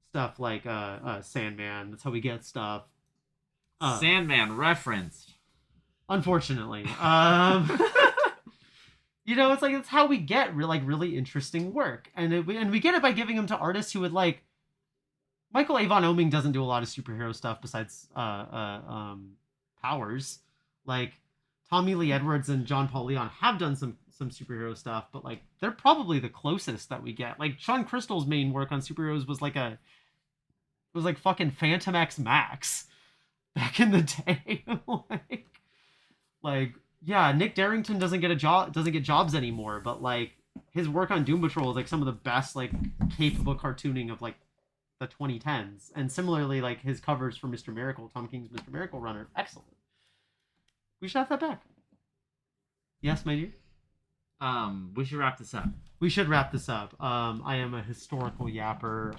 stuff like Sandman. That's how we get stuff. Sandman referenced. Unfortunately, it's like it's how we get really interesting work, and we get it by giving them to artists who would like. Michael Avon Oeming doesn't do a lot of superhero stuff besides Powers. Like Tommy Lee Edwards and John Paul Leon have done some superhero stuff, but like they're probably the closest that we get. Like Sean Crystal's main work on superheroes was like fucking Phantom X Max back in the day. like yeah, Nick Darrington doesn't get jobs anymore, but like his work on Doom Patrol is like some of the best like capable cartooning of like the 2010s, and similarly like his covers for Mr. Miracle, Tom King's Mr. Miracle run, are excellent. We should have that back. Yes, my dear. We should wrap this up. We should wrap this up. I am a historical yapper.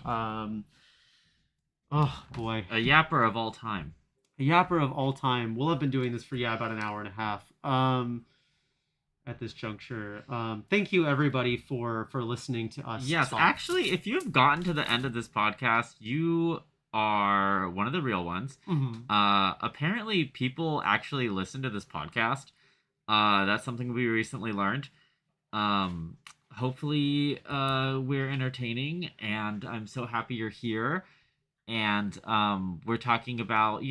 Oh boy, A yapper of all time. a yapper of all time. We'll have been doing this for about an hour and a half. At this juncture, thank you everybody for listening to us. Yes, talk. actually, if you've gotten to the end of this podcast, you are one of the real ones. Mm-hmm. Apparently, people actually listen to this podcast. That's something we recently learned. Hopefully, we're entertaining, and I'm so happy you're here. And we're talking about,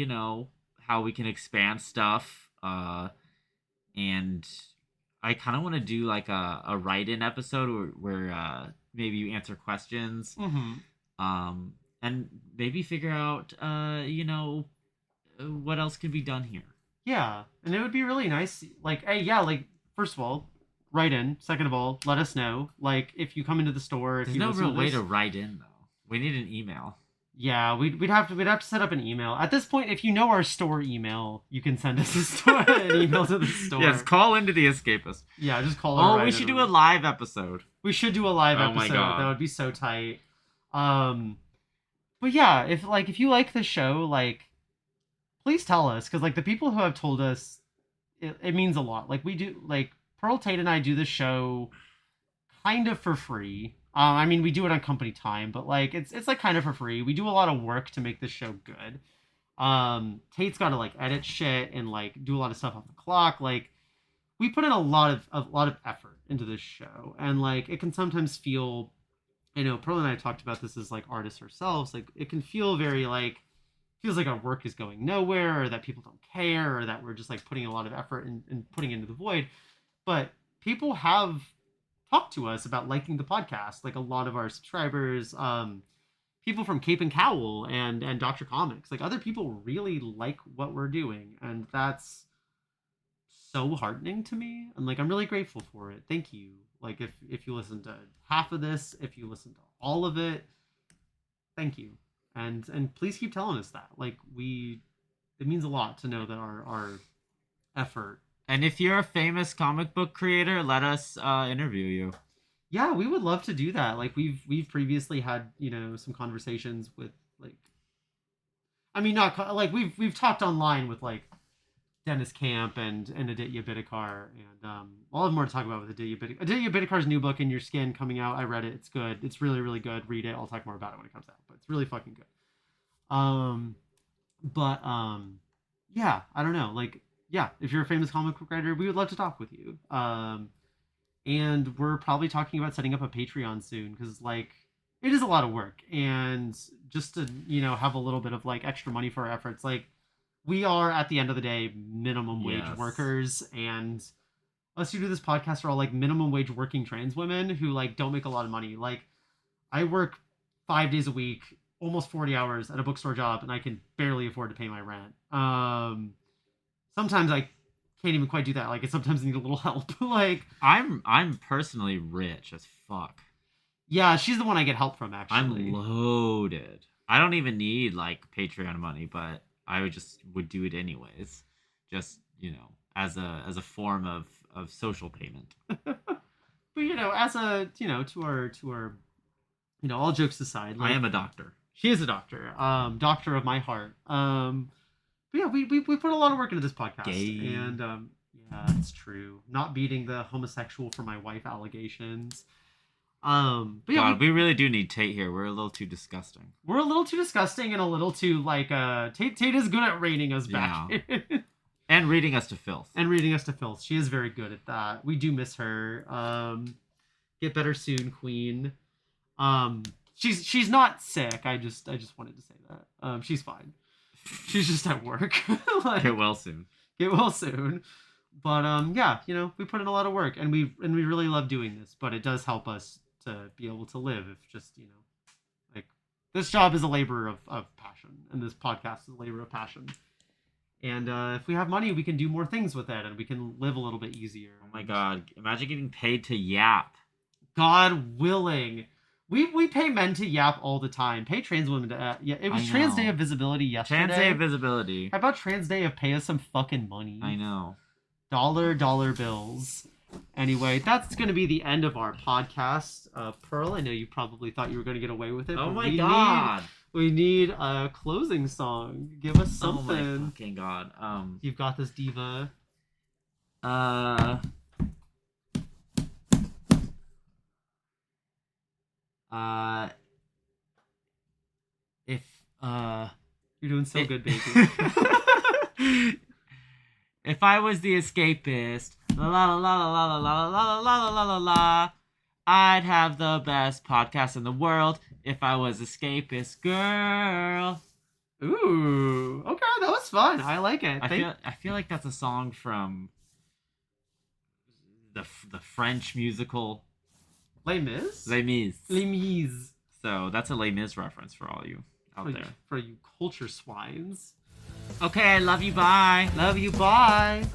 how we can expand stuff. And I kind of want to do like a write-in episode where maybe you answer questions. Mm-hmm. And maybe figure out, what else can be done here. Yeah, and it would be really nice. Like, hey, yeah, like first of all, write in. Second of all, let us know. Like, if you come into the store, if There's you no listen real to way this, to write in though. We need an email. Yeah, we'd have to set up an email. At this point, if you know our store email, you can send us an email to the store. Yes, call into the Escapist. Yeah, just call. Oh, we should do a live episode. We should do a live Oh episode. my God. That would be so tight. But yeah, if you like the show, like, please tell us, because like the people who have told us, it means a lot. Like we do, like Pearl Tate and I do the show kind of for free. I mean, we do it on company time, but like it's like kind of for free. We do a lot of work to make this show good. Tate's got to like edit shit and like do a lot of stuff off the clock. Like we put in a lot of effort into this show, and like it can sometimes feel, Pearl and I talked about this as like artists ourselves. Like it can feel very like feels like our work is going nowhere, or that people don't care, or that we're just like putting a lot of effort and putting into the void. But people have talked to us about liking the podcast. Like a lot of our subscribers, people from Cape and Cowl and Dr. Comics, like other people really like what we're doing, and that's so heartening to me. And like I'm really grateful for it. Thank you. Like if you listen to half of this, if you listen to all of it, thank you. And please keep telling us that. Like it means a lot to know that our effort. And if you're a famous comic book creator, let us interview you. Yeah, we would love to do that. Like we've previously had, some conversations with like, I mean, not like we've talked online with like Dennis Camp and Aditya Bidikar, and I'll have more to talk about with Aditya Bidikar. Aditya Bidikar's new book, In Your Skin, coming out. I read it. It's good. It's really, really good. Read it. I'll talk more about it when it comes out, but it's really fucking good. Yeah, I don't know. Like, yeah, if you're a famous comic book writer, we would love to talk with you. And we're probably talking about setting up a Patreon soon, because like it is a lot of work, and just to have a little bit of like extra money for our efforts, like we are at the end of the day minimum wage workers, and us who do this podcast are all like minimum wage working trans women who like don't make a lot of money. Like I work 5 days a week, almost 40 hours at a bookstore job, and I can barely afford to pay my rent. Sometimes I can't even quite do that. Like I sometimes need a little help. Like I'm personally rich as fuck. Yeah, she's the one I get help from, actually. I'm loaded. I don't even need like Patreon money, but I would do it anyways. Just, as a form of social payment. But as a to our all jokes aside, like, I am a doctor. She is a doctor. Doctor of my heart. But yeah, we put a lot of work into this podcast. Gay. And yeah, it's true. Not beating the homosexual for my wife allegations. But yeah, God, we really do need Tate here. We're a little too disgusting. We're a little too disgusting and a little too like Tate is good at reining us back. Yeah. And reading us to filth. She is very good at that. We do miss her. Get better soon, Queen. She's not sick. I just wanted to say that. She's fine. She's just at work. Like, Get well soon. But yeah, we put in a lot of work, and we really love doing this. But it does help us to be able to live. If just like this job is a labor of passion, and this podcast is a labor of passion. And if we have money, we can do more things with it, and we can live a little bit easier. Oh my God! Imagine getting paid to yap. God willing. We pay men to yap all the time. Pay trans women to yeah. It was Trans Day of Visibility yesterday. Trans Day of Visibility. How about Trans Day of pay us some fucking money? I know. Dollar bills. Anyway, that's going to be the end of our podcast. Pearl, I know you probably thought you were going to get away with it. Oh but my god. We need a closing song. Give us something. Oh my fucking god. You've got this, diva. If You're doing so good, baby. If I was the escapist, la la la la la la la la la la la la, I'd have the best podcast in the world if I was escapist girl. Ooh, okay, that was fun. I like it. I feel like that's a song from the French musical Les Mis? Les Mis. Les Mis. So that's a Les Mis reference for all you out there. For you culture swines. Okay, I love you. Bye. Love you. Bye.